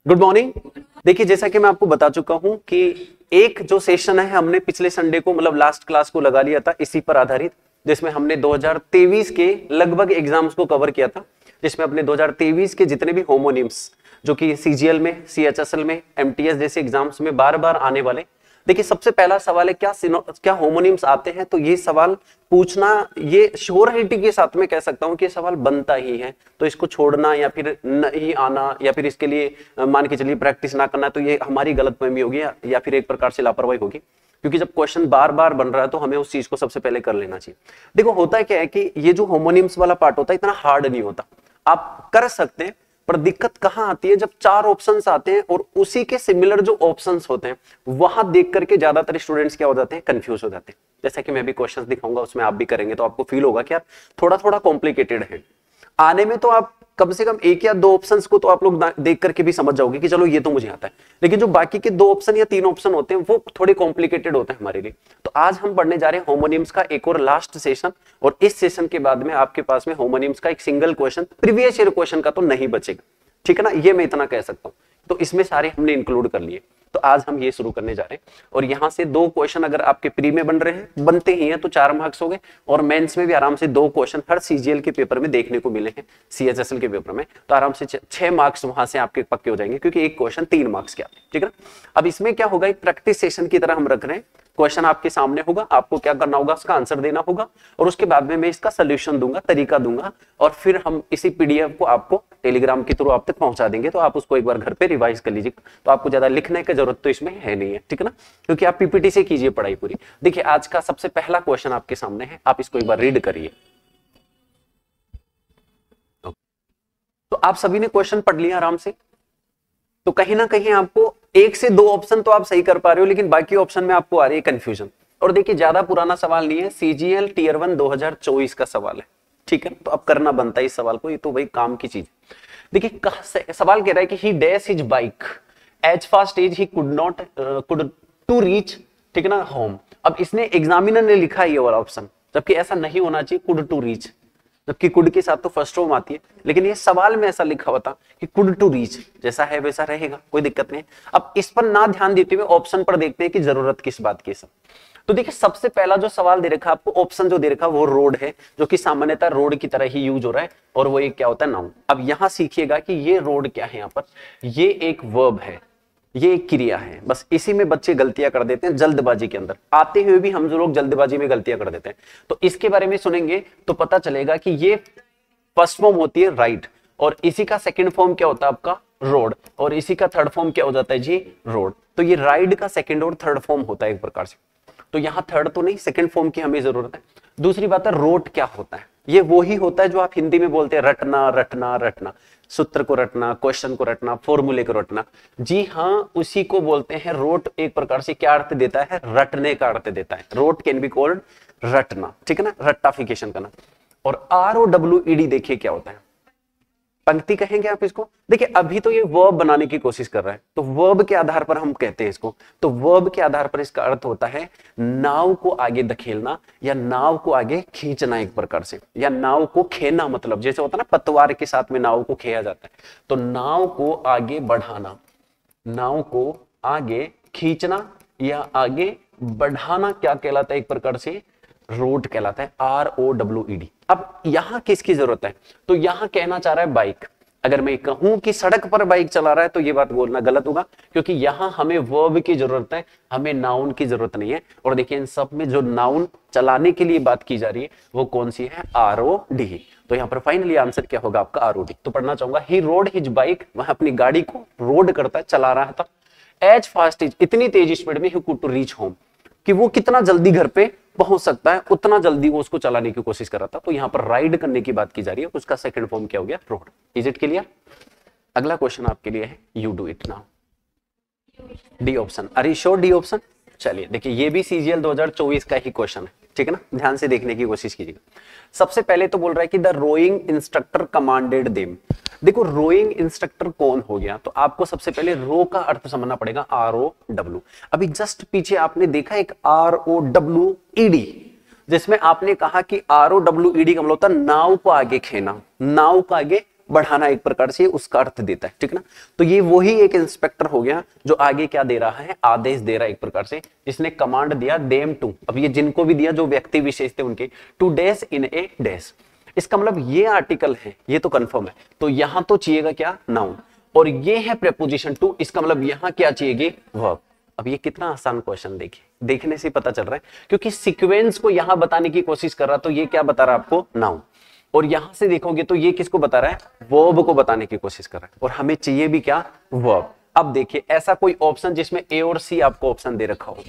Good morning. देखिए, जैसा कि मैं आपको बता चुका हूं कि एक जो सेशन है हमने पिछले संडे को मतलब लास्ट क्लास को लगा लिया था इसी पर आधारित, जिसमें हमने 2023 के लगभग एग्जाम्स को कवर किया था, जिसमें अपने 2023 के जितने भी होमोनिम्स जो कि सीजीएल में, सीएचएसएल में, एमटीएस जैसे एग्जाम्स में बार बार आने वाले। देखिए, सबसे पहला सवाल है क्या होमोनिम्स आते हैं। तो ये सवाल पूछना, ये श्योरिटी के साथ में कह सकता हूं कि ये सवाल बनता ही है, तो इसको छोड़ना या फिर नहीं आना या फिर इसके लिए मान के चलिए प्रैक्टिस ना करना, तो ये हमारी गलतफहमी होगी या फिर एक प्रकार से लापरवाही होगी। क्योंकि जब क्वेश्चन बार बार बन रहा है तो हमें उस चीज को सबसे पहले कर लेना चाहिए। देखो, होता क्या है कि ये जो होमोनिम्स वाला पार्ट होता है इतना हार्ड नहीं होता, आप कर सकते हैं। पर दिक्कत कहां आती है, जब चार ऑप्शंस आते हैं और उसी के सिमिलर जो ऑप्शंस होते हैं वहां देख करके ज्यादातर स्टूडेंट्स क्या हो जाते हैं, कंफ्यूज हो जाते हैं। जैसा कि मैं भी क्वेश्चंस दिखाऊंगा उसमें आप भी करेंगे तो आपको फील होगा कि यार थोड़ा थोड़ा कॉम्प्लिकेटेड है। आने में तो आप कम से कम एक या दो ऑप्शंस को तो आप लोग देख करके भी समझ जाओगे कि चलो ये तो मुझे आता है, लेकिन जो बाकी के दो ऑप्शन या तीन ऑप्शन होते हैं वो थोड़े कॉम्प्लिकेटेड होते हैं हमारे लिए। तो आज हम पढ़ने जा रहे हैं होमोनिम्स का एक और लास्ट सेशन, और इस सेशन के बाद में आपके पास में होमोनिम्स का एक single question, previous year question का तो नहीं बचेगा, ठीक है ना, ये मैं इतना कह सकता हूं। तो इसमें सारे हमने इंक्लूड कर लिए। तो आज हम ये शुरू करने जा रहे हैं, और यहां से दो क्वेश्चन अगर आपके प्री में बन रहे हैं, बनते ही हैं, तो 4 मार्क्स हो गए। और मेंस में भी आराम से 2 क्वेश्चन हर सीजीएल के पेपर में देखने को मिले हैं, सीएचएसएल के पेपर में, तो आराम से 6 मार्क्स वहां से आपके पक्के हो जाएंगे, क्योंकि एक क्वेश्चन 3 मार्क्स के आते हैं, ठीक है ना। अब इसमें क्या होगा, एक प्रैक्टिस सेशन की तरह हम रख रहे हैं। क्वेश्चन आपके सामने होगा, आपको क्या करना होगा, उसका आंसर देना होगा, और उसके बाद में मैं इसका सोल्यूशन दूंगा, तरीका दूंगा, और फिर हम इसी पीडीएफ को आपको टेलीग्राम के थ्रू आप तक पहुंचा देंगे। तो आप उसको एक बार घर पे रिवाइज कर लीजिएगा, तो आपको ज्यादा लिखने की जरूरत तो इसमें है नहीं है, ठीक है ना, क्योंकि आप पीपीटी से कीजिए पढ़ाई पूरी। देखिए, आज का सबसे पहला क्वेश्चन आपके सामने है, आप इसको एक बार रीड करिए। तो आप सभी ने क्वेश्चन पढ़ लिया आराम से, तो कहीं ना कहीं आपको 1 से 2 ऑप्शन तो आप सही कर पा रहे हो, लेकिन बाकी ऑप्शन में आपको आ रही है कंफ्यूजन। और देखिए, ज्यादा पुराना सवाल नहीं है, सीजीएल टियर 1 2024 का सवाल है, ठीक है। तो अब करना बनता है इस सवाल को, ये तो भाई काम की चीज। देखिए, सवाल कह रहा है कि he dash his bike as fast as he could to reach, ठीक है ना, होम। अब इसने एग्जामिनर ने लिखा है ये वाला ऑप्शन, जबकि ऐसा नहीं होना चाहिए, कुड टू रीच, जबकि कुड के साथ तो फर्स्ट फॉर्म आती है, लेकिन ये सवाल में ऐसा लिखा हुआ था कि कुड टू रीच, जैसा है वैसा रहेगा, कोई दिक्कत नहीं। अब इस पर ना ध्यान देते हुए ऑप्शन पर देखते हैं कि जरूरत किस बात की सब। तो देखिए, सबसे पहला जो सवाल दे रखा आपको, ऑप्शन जो दे रखा वो रोड है, जो कि सामान्यतः रोड की तरह ही यूज हो रहा है, और वो एक क्या होता है, नाउन। अब यहां सीखिएगा कि ये रोड क्या है, यहां पर ये एक वर्ब है, ये एक क्रिया है। बस इसी में बच्चे गलतियां कर देते हैं, जल्दबाजी के अंदर आते हुए भी हम जो लोग जल्दबाजी में गलतियां कर देते हैं। तो इसके बारे में सुनेंगे तो पता चलेगा कि ये फर्स्ट फॉर्म होती है राइट, और इसी का सेकंड फॉर्म क्या होता है आपका, रोड, और इसी का थर्ड फॉर्म क्या हो जाता है जी, रोड। तो ये राइड का सेकंड और थर्ड फॉर्म होता है एक प्रकार से। तो यहां थर्ड तो नहीं, सेकंड फॉर्म की हमें जरूरत है। दूसरी बात है, रोट क्या होता है, ये वो ही होता है जो आप हिंदी में बोलते हैं रटना, रटना, रटना, सूत्र को रटना, क्वेश्चन को रटना, फॉर्मूले को रटना। जी हाँ, उसी को बोलते हैं रोट। एक प्रकार से क्या अर्थ देता है, रटने का अर्थ देता है। रोट कैन बी कॉल्ड रटना, ठीक है ना, रट्टाफिकेशन करना। और ROWED देखिए क्या होता है, पंक्ति कहेंगे आप इसको। देखिए, अभी तो ये वर्ब बनाने की कोशिश कर रहा है, तो वर्ब के आधार पर हम कहते हैं इसको। तो वर्ब के आधार पर इसका अर्थ होता है नाव को आगे धकेलना, या नाव को आगे खींचना एक प्रकार से, या नाव को खेना, मतलब जैसे होता है ना पतवार के साथ में नाव को खेया जाता है। तो नाव को आगे बढ़ाना, नाव को आगे खींचना या आगे बढ़ाना क्या कहलाता है, एक प्रकार से रोड कहलाता है, ROWED। अब यहां किसकी जरूरत है, तो यहां कहना चाह रहा है बाइक। अगर मैं कहूं कि सड़क पर बाइक चला रहा है तो ये बात बोलना गलत होगा, क्योंकि यहां हमें वर्ब की जरूरत है, हमें नाउन की जरूरत नहीं है। और देखिए, इन सब में जो नाउन चलाने के लिए बात की जा रही है वो कौन सी है, ROD। तो यहाँ पर फाइनली आंसर क्या होगा आपका, ROD। तो पढ़ना चाहूंगा, ही रोड हिज बाइक, वह अपनी गाड़ी को रोड करता है, चला रहा था, एज फास्ट एज, इतनी तेज स्पीड में, he could to reach home, कि वो कितना जल्दी घर पे पहुंच सकता है, उतना जल्दी वो उसको चलाने की कोशिश कर रहा था। तो यहां पर राइड करने की बात की जा रही है, उसका सेकंड फॉर्म क्या हो गया, रोड। Is it clear? अगला क्वेश्चन आपके लिए है, you do it now. D option, अरे श्योर डी ऑप्शन। चलिए देखिए, ये भी सीजीएल 2024 का ही क्वेश्चन है, ठीक है ना, ध्यान से देखने की कोशिश कीजिएगा। सबसे पहले तो बोल रहा है कि the rowing instructor commanded them. देखो, रोइंग इंस्ट्रक्टर कौन हो गया, तो आपको सबसे पहले रो का अर्थ समझना पड़ेगा, ROW। अभी जस्ट पीछे आपने देखा एक ROWED, जिसमें आपने कहा कि ROWED का मतलब होता है नाव को आगे खेना, नाव को आगे बढ़ाना एक प्रकार से उसका अर्थ देता है, ठीक ना। तो ये वही एक इंस्पेक्टर हो गया जो आगे क्या दे रहा है, आदेश दे रहा है एक प्रकार से, जिसने कमांड दिया देम टू, अब ये जिनको भी दिया जो व्यक्ति विशेष थे उनके, to dash in a dash. इसका मतलब ये आर्टिकल है, ये तो कंफर्म है, तो यहां तो चाहिएगा क्या, नाउन, और ये है प्रेपोजिशन टू, इसका मतलब यहां क्या चाहिएगी, वर्ब। अब ये कितना आसान क्वेश्चन देखिए, देखने से पता चल रहा है, क्योंकि सीक्वेंस को यहां बताने की कोशिश कर रहा, तो ये क्या बता रहा है आपको, नाउन, और यहां से देखोगे तो ये किसको बता रहा है, वर्ब को बताने की कोशिश कर रहा है, और हमें चाहिए भी क्या, वर्ब। अब देखिए ऐसा कोई ऑप्शन जिसमें ए और सी आपको ऑप्शन दे रखा हो,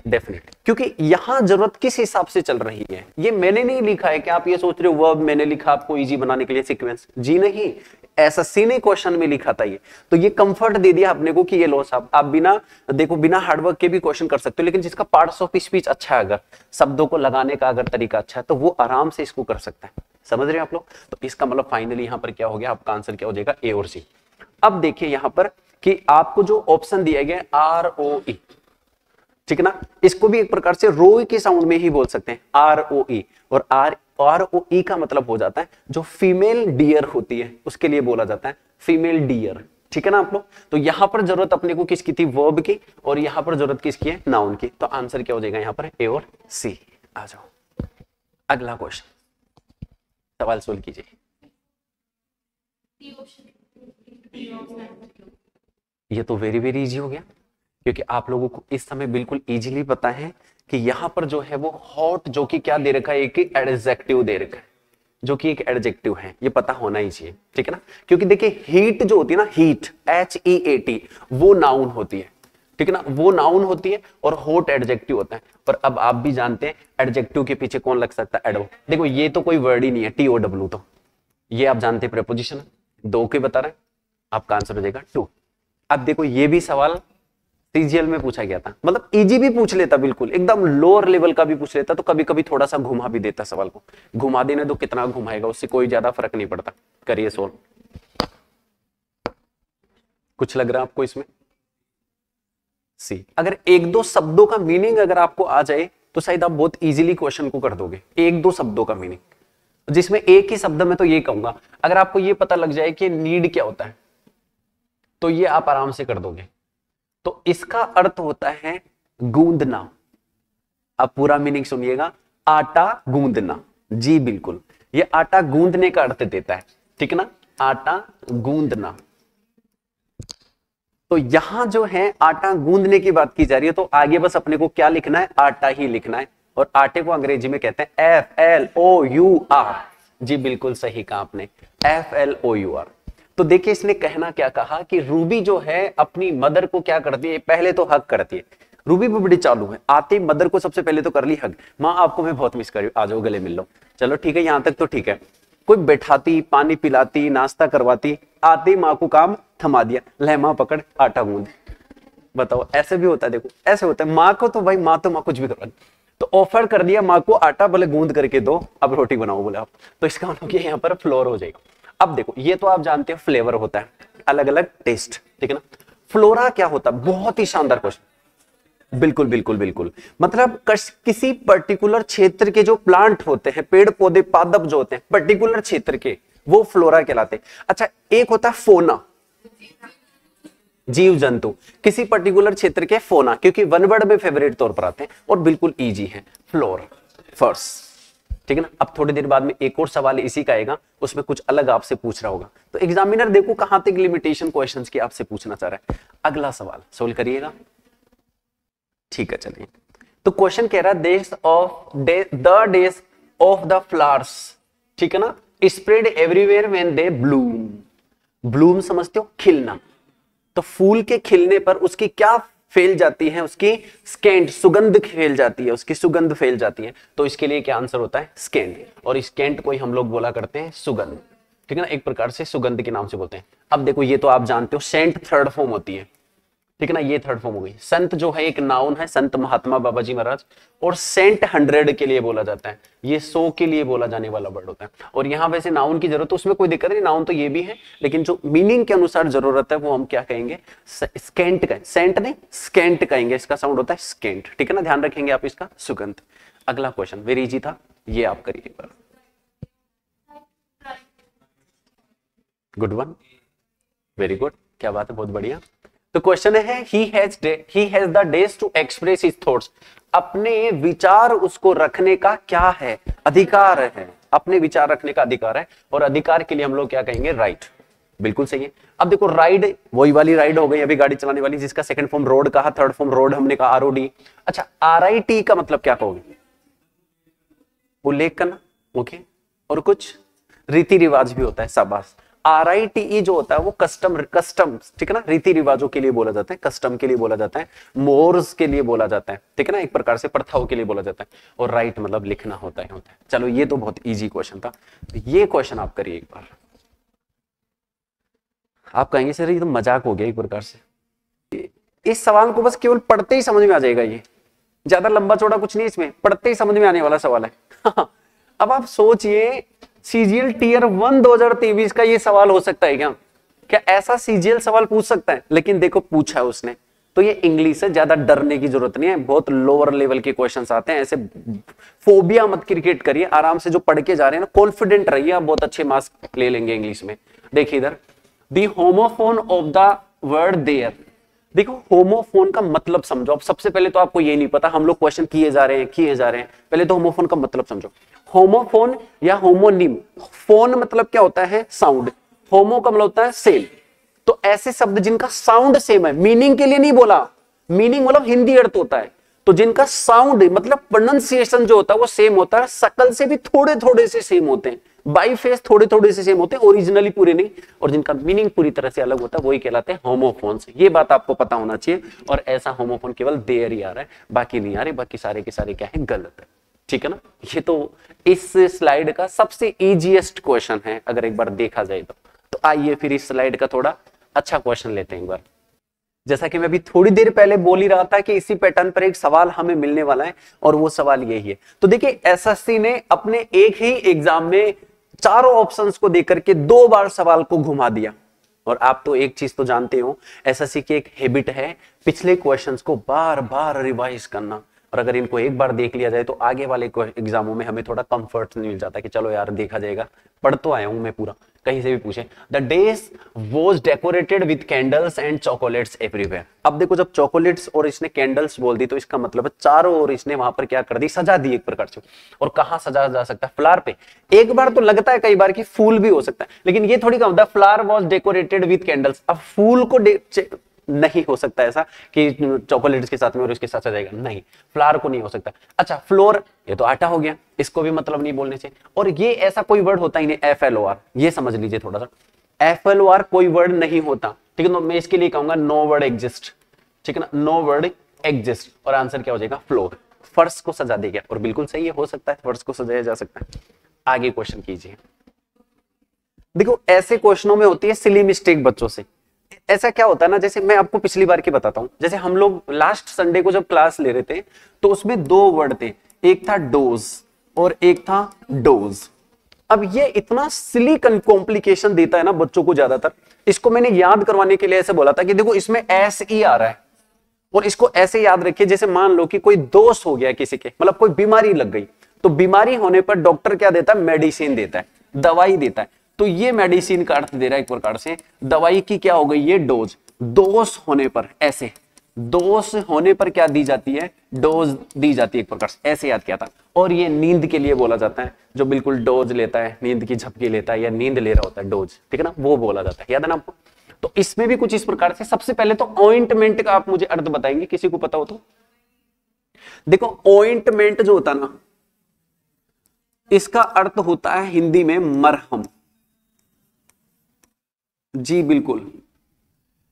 डेफिनेट, क्योंकि यहां जरूरत किस हिसाब से चल रही है, ये मैंने नहीं लिखा है कि आप ये सोच रहे हो वर्ब मैंने लिखा आपको इजी बनाने के लिए सीक्वेंस, जी नहीं, एसएससी ने क्वेश्चन में लिखा था ये, तो ये कंफर्ट दे दिया अपने को कि ये लो साहब, आप बिना देखो बिना हार्डवर्क के भी क्वेश्चन कर सकते हो, लेकिन जिसका पार्ट्स ऑफ स्पीच अच्छा है, अगर शब्दों को लगाने का अगर तरीका अच्छा है, तो वो आराम से इसको कर सकता है, समझ रहे हैं आप लोग। तो इसका मतलब फाइनली यहां पर क्या हो गया, आपका आंसर क्या हो जाएगा, ए और सी। अब देखिए यहां पर कि आपको जो ऑप्शन दिया गया आर ओ ई, ठीक है ना, इसको भी एक प्रकार से रो के साउंड में ही बोल सकते हैं, आर ओ ई, और आर ओ ई का मतलब हो जाता है जो फीमेल डियर होती है उसके लिए बोला जाता है फीमेल डियर, ठीक है ना आप लोग। तो यहां पर जरूरत अपने को किसकी थी, वर्ब की, और यहां पर जरूरत किसकी है, नाउन की, तो आंसर क्या हो जाएगा यहां पर, ए और सी। आ जाओ अगला क्वेश्चन, सवाल सोल्व कीजिए। ये तो वेरी वेरी इजी हो गया, क्योंकि आप लोगों को इस समय बिल्कुल इजीली पता है कि यहां पर जो है वो हॉट, जो कि क्या दे रखा है, एक एडजेक्टिव दे रखा है, जो कि एक एडजेक्टिव है, ये पता होना ही चाहिए, ठीक है ना। क्योंकि देखिए हीट जो होती है ना, हीट HEAT, वो नाउन होती है, ठीक है ना, वो नाउन होती है, और हॉट एडजेक्टिव होता है। पर अब आप भी जानते हैं एडजेक्टिव के पीछे कौन लग सकता है, एडवर्ब। देखो ये तो कोई वर्ड ही नहीं है, TOW, तो ये आप जानते हैं प्रेपोजिशन है, दो के बता रहे हैं, आपका आंसर हो जाएगा 2। अब देखो ये भी सवाल सीजीएल में पूछा गया था, मतलब इजी भी पूछ लेता, बिल्कुल एकदम लोअर लेवल का भी पूछ लेता, तो कभी कभी थोड़ा सा घुमा भी देता सवाल को, घुमा देने तो कितना घुमाएगा, उससे कोई ज्यादा फर्क नहीं पड़ता। करिए सोल्व, कुछ लग रहा है आपको इसमें, सी। अगर एक दो शब्दों का मीनिंग अगर आपको आ जाए तो शायद आप बहुत इजीली क्वेश्चन को कर दोगे, एक दो शब्दों का मीनिंग, जिसमें एक ही शब्द में तो ये कहूंगा, अगर आपको ये पता लग जाए कि नीड क्या होता है, तो ये आप आराम से कर दोगे। तो इसका अर्थ होता है गूंदना, अब पूरा मीनिंग सुनिएगा, आटा गूंदना, जी बिल्कुल, ये आटा गूंदने का अर्थ देता है, ठीक है ना, आटा गूंदना। तो यहां जो है आटा गूंदने की बात की जा रही है, तो आगे बस अपने को क्या लिखना है, आटा ही लिखना है, और आटे को अंग्रेजी में कहते हैं FLOUR, जी बिल्कुल सही कहा आपने, FLOUR। तो देखिए इसने कहना क्या कहा कि रूबी जो है अपनी मदर को क्या करती है, पहले तो हक करती है, रूबी भी बड़ी चालू है, आते मदर को सबसे पहले तो कर ली हक, माँ आपको मैं बहुत मिस कर रही हूँ, आ जाओ गले मिल लो, चलो ठीक है, यहां तक तो ठीक है। कोई बैठाती, पानी पिलाती, नाश्ता करवाती, आते माँ को काम थमा दिया, ले माँ पकड़ आटा गूंद, बताओ ऐसे भी होता है, देखो ऐसे होता है, माँ को तो भाई माँ तो माँ कुछ भी करवा, तो ऑफर कर दिया माँ को आटा, बोले गूंद करके दो, अब रोटी बनाओ बोले आप, तो इसका मतलब यहाँ पर फ्लोर हो जाएगा। अब देखो ये तो आप जानते हो फ्लेवर होता है, अलग अलग टेस्ट, ठीक है ना। फ्लोरा क्या होता है, बहुत ही शानदार क्वेश्चन, बिल्कुल बिल्कुल बिल्कुल, मतलब किसी पर्टिकुलर क्षेत्र के जो प्लांट होते हैं, पेड़ पौधे पादप जो होते हैं पर्टिकुलर क्षेत्र के, वो फ्लोरा कहलाते हैं। अच्छा एक होता है फोना, जीव जंतु, किसी पर्टिकुलर क्षेत्र के फोना, क्योंकि वन वर्ड में फेवरेट तौर पर आते हैं और बिल्कुल इजी है, फ्लोर फर्स्ट, ठीक है ना। अब थोड़ी देर बाद में एक और सवाल इसी का आएगा, उसमें कुछ अलग आपसे पूछ रहा होगा, तो एग्जामिनर देखो कहां तक लिमिटेशन क्वेश्चंस की आपसे पूछना चाह रहा है। अगला सवाल सोल्व करिएगा, ठीक है चलिए। तो क्वेश्चन कह रहा है the days of the flowers, ठीक है ना, spread everywhere when they Bloom, Bloom समझते हो, खिलना, तो फूल के खिलने पर उसकी क्या फैल जाती है, उसकी स्केंट, सुगंध फैल जाती है, उसकी सुगंध फैल जाती है, तो इसके लिए क्या आंसर होता है, स्केंट, और स्केंट को ही हम लोग बोला करते हैं सुगंध, ठीक है ना, एक प्रकार से सुगंध के नाम से बोलते हैं। अब देखो ये तो आप जानते हो सेंट थर्ड फॉर्म होती है, ठीक है ना, ये थर्ड फॉर्म हो गई। संत जो है एक नाउन है, संत महात्मा बाबा जी महाराज, और सेंट 100 के लिए बोला जाता है, ये 100 के लिए बोला जाने वाला वर्ड होता है। और यहाँ वैसे नाउन की जरूरत, उसमें कोई दिक्कत नहीं, नाउन तो ये भी है, लेकिन जो मीनिंग के अनुसार जरूरत है वो हम क्या कहेंगे, स्केंट कहेंगे, सेंट नहीं स्केंट कहेंगे, इसका साउंड होता है स्केंट, ठीक है ना, ध्यान रखेंगे आप इसका, सुगंध। अगला क्वेश्चन वेरी इजी था, ये आप करिए एक बार। गुड वन, वेरी गुड, क्या बात है, बहुत बढ़िया। तो क्वेश्चन है he has the dash to express his thoughts, अपने विचार उसको रखने का क्या है, अधिकार है, अपने विचार रखने का अधिकार है, और अधिकार के लिए हम लोग क्या कहेंगे, राइट। बिल्कुल सही है। अब देखो राइड वही वाली राइड हो गई अभी गाड़ी चलाने वाली, जिसका सेकंड फॉर्म रोड कहा, थर्ड फॉर्म रोड हमने कहा आरओडी। अच्छा आरआईटी का मतलब क्या कहोगे, उल्लेख करना, ओके। और कुछ रीति रिवाज भी होता है, शाबाश। आरआईटीई जो होता है वो कस्टम, ठीक है ना, रीति रिवाजों के लिए बोला जाता है, कस्टम के लिए बोला जाता है, मोर्स के लिए बोला जाता है, ठीक है ना, एक प्रकार से प्रथाओं के लिए बोला जाता है। और राइट मतलब लिखना होता है। चलो ये तो बहुत इजी क्वेश्चन था, ये क्वेश्चन आप करिए एक बार। आप कहेंगे सर ये तो मजाक हो गया एक प्रकार से, इस सवाल को बस केवल पढ़ते ही समझ में आ जाएगा, ये ज्यादा लंबा चौड़ा कुछ नहीं, इसमें पढ़ते ही समझ में आने वाला सवाल है। अब आप सोचिए सीजीएल टीयर 1 2023 का ये सवाल हो सकता है क्या? क्या ऐसा सीजीएल सवाल पूछ सकता है? लेकिन देखो पूछा है उसने, तो ये इंग्लिश है, ज्यादा डरने की जरूरत नहीं है, बहुत लोअर लेवल के क्वेश्चंस आते हैं, ऐसे फोबिया मत क्रिएट करिए, आराम से जो पढ़ के जा रहे हैं ना कॉन्फिडेंट रहिए, आप बहुत अच्छे मार्क्स ले लेंगे इंग्लिश में। देखिए इधर the homophone of the word there, देखो होमोफोन का मतलब समझो। अब सबसे पहले तो आपको ये नहीं पता, हम लोग क्वेश्चन किए जा रहे हैं, पहले तो होमोफोन का मतलब समझो। होमोफोन या होमोनिम, फोन मतलब क्या होता है, साउंड, होमो का मतलब होता है सेम। तो ऐसे शब्द जिनका साउंड सेम है, मीनिंग के लिए नहीं बोला, मीनिंग मतलब हिंदी अर्थ होता है, तो जिनका साउंड मतलब प्रोनाउंसिएशन जो होता है वो सेम होता है, शकल से भी थोड़े थोड़े से सेम होते हैं, बाई फेस थोड़े थोड़े से सेम होते हैं, ओरिजिनली पूरे नहीं, और जिनका मीनिंग पूरी तरह से अलग होता है वही कहलाते हैं होमोफोन्स। ये बात आपको पता होना चाहिए। और ऐसा होमोफोन केवल देयर ही आ रहा है, बाकी नहीं आ रहे, बाकी सारे के सारे क्या है, गलत है, ठीक है ना। ये तो इस स्लाइड का सबसे इजीएस्ट क्वेश्चन है अगर एक बार देखा जाए तो आइए फिर इस स्लाइड का थोड़ा अच्छा क्वेश्चन लेते हैं एक बार। जैसा कि मैं अभी थोड़ी देर पहले बोल ही रहा था कि इसी पैटर्न पर एक सवाल हमें मिलने वाला है, और वो सवाल यही है। तो देखिए एसएससी ने अपने एक ही एग्जाम में चारों ऑप्शंस को देकर के 2 बार सवाल को घुमा दिया। और आप तो एक चीज तो जानते हो, एसएससी की एक हैबिट है पिछले क्वेश्चंस को बार बार रिवाइज करना, और अगर इनको एक बार देख लिया जाए तो आगे वाले एग्जामों में हमें थोड़ा कंफर्ट मिल जाता है कि चलो यार देखा जाएगा, पढ़ तो आया हूं मैं पूरा, कहीं से भी पूछे। The days was decorated with candles and chocolates everywhere. अब देखो जब चॉकलेट्स और इसने कैंडल्स बोल दी तो इसका मतलब है चारों ओर इसने वहां पर क्या कर दी, सजा दी एक प्रकार से। और कहां सजा जा सकता है, फ्लावर पे। एक बार तो लगता है कई बार कि फूल भी हो सकता है, लेकिन ये थोड़ी कहा होता है flower was decorated with candles. अब फूल को नहीं हो सकता ऐसा कि चॉकलेट्स के साथ में और इसके साथ सजाएगा, नहीं, फ्लावर को नहीं हो सकता। अच्छा फ्लोर, ये तो आटा हो गया, इसको भी मतलब नहीं बोलने से। और ये ऐसा कोई वर्ड होता ही नहीं, FLOR, ये समझ लीजिए थोड़ा सा, FLOR कोई वर्ड नहीं होता, ठीक है। तो मैं इसके लिए कहूंगा नो वर्ड एग्जिस्ट, ठीक है ना, नो वर्ड एग्जिस्ट। और आंसर क्या हो जाएगा, फ्लोर, फर्श को सजा देगा। और बिल्कुल सही है, हो सकता है फर्श को सजाया जा सकता है। आगे क्वेश्चन कीजिए। देखो ऐसे क्वेश्चनों में होती है सिली मिस्टेक बच्चों से। ऐसा क्या होता है ना, जैसे मैं आपको पिछली बार की बताता हूं, जैसे हम लोग लास्ट संडे को जब क्लास ले रहे थे तो उसमें 2 वर्ड थे, एक था डोज और एक था डोज। अब ये इतना सिली कॉम्प्लिकेशन देता है ना बच्चों को ज्यादातर। इसको मैंने याद करवाने के लिए ऐसे बोला था कि देखो इसमें SE आ रहा है, और इसको ऐसे याद रखिए जैसे मान लो कि कोई दोष हो गया किसी के, मतलब कोई बीमारी लग गई, तो बीमारी होने पर डॉक्टर क्या देता है, मेडिसिन देता है, दवाई देता है। तो ये मेडिसिन का अर्थ दे रहा है एक प्रकार से, दवाई की क्या हो गई, ये डोज। दोष होने पर, ऐसे दोष होने पर क्या दी जाती है, डोज दी जाती है एक प्रकार से, ऐसे याद किया था। और ये नींद के लिए बोला जाता है, जो बिल्कुल डोज लेता है, नींद की झपकी लेता है या नींद ले रहा होता है, डोज, ठीक है ना, वो बोला जाता है, याद है ना आपको। तो इसमें भी कुछ इस प्रकार से, सबसे पहले तो ऑइंटमेंट का आप मुझे अर्थ बताएंगे, किसी को पता हो तो। देखो ऑइंटमेंट जो होता है ना, इसका अर्थ होता है हिंदी में मरहम। जी बिल्कुल,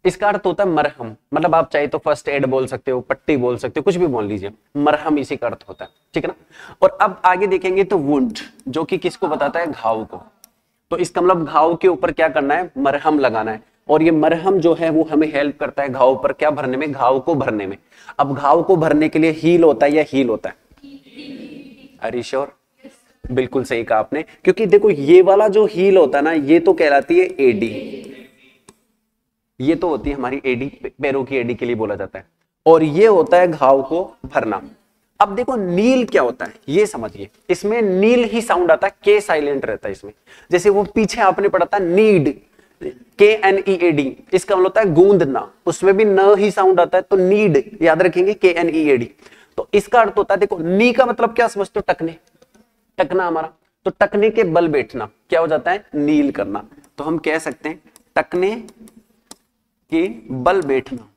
इसका अर्थ होता है मरहम, मतलब आप चाहे तो फर्स्ट एड बोल सकते हो, पट्टी बोल सकते हो, कुछ भी बोल लीजिए, मरहम इसी का अर्थ होता है, ठीक है ना। और अब आगे देखेंगे तो वुंड, जो कि किसको बताता है, घाव को। तो इसका मतलब घाव के ऊपर क्या करना है, मरहम लगाना है। और ये मरहम जो है वो हमें हेल्प करता है घाव पर क्या भरने में, घाव को भरने में। अब घाव को भरने के लिए हील होता है या हील होता है, आर यू श्योर? बिल्कुल सही कहा आपने, क्योंकि देखो ये वाला जो हील होता है ना, ये तो कहलाती है एडी, ये तो होती है हमारी एडी, पैरों की एडी के लिए बोला जाता है। और ये होता है घाव को भरना। अब देखो नील क्या होता है, ये समझिए, इसमें नील ही साउंड आता है, के साइलेंट रहता है इसमें। जैसे वो पीछे आपने पढ़ा था नीड, KNEAD, इसका मतलब होता है गूंदना, उसमें भी न ही साउंड आता है, तो नीड याद रखेंगे KNEAD। तो इसका अर्थ होता है, देखो नी का मतलब क्या समझते हो, टकने, टकना हमारा, तो टकने के बल बैठना क्या हो जाता है, नील करना। तो हम कह सकते हैं टकने के बल बैठना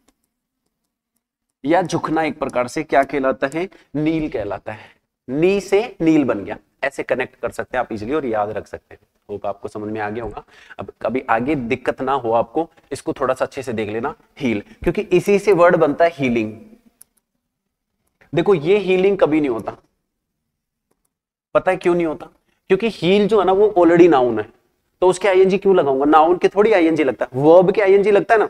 या झुकना एक प्रकार से क्या कहलाता है, नील कहलाता है। नी से नील बन गया, ऐसे कनेक्ट कर सकते हैं आप इजीली और याद रख सकते हैं। होप आपको समझ में आ गया होगा। अब कभी आगे दिक्कत ना हो आपको, इसको थोड़ा सा अच्छे से देख लेना, हील, क्योंकि इसी से वर्ड बनता है हीलिंग। देखो ये हीलिंग कभी नहीं होता, पता है क्यों नहीं होता, क्योंकि हील जो है ना वो ऑलरेडी नाउन है, तो उसके आईएनजी क्यों लगाऊंगा, नाउन के थोड़ी आईएनजी लगता है, वर्ब के आईएनजी लगता है ना,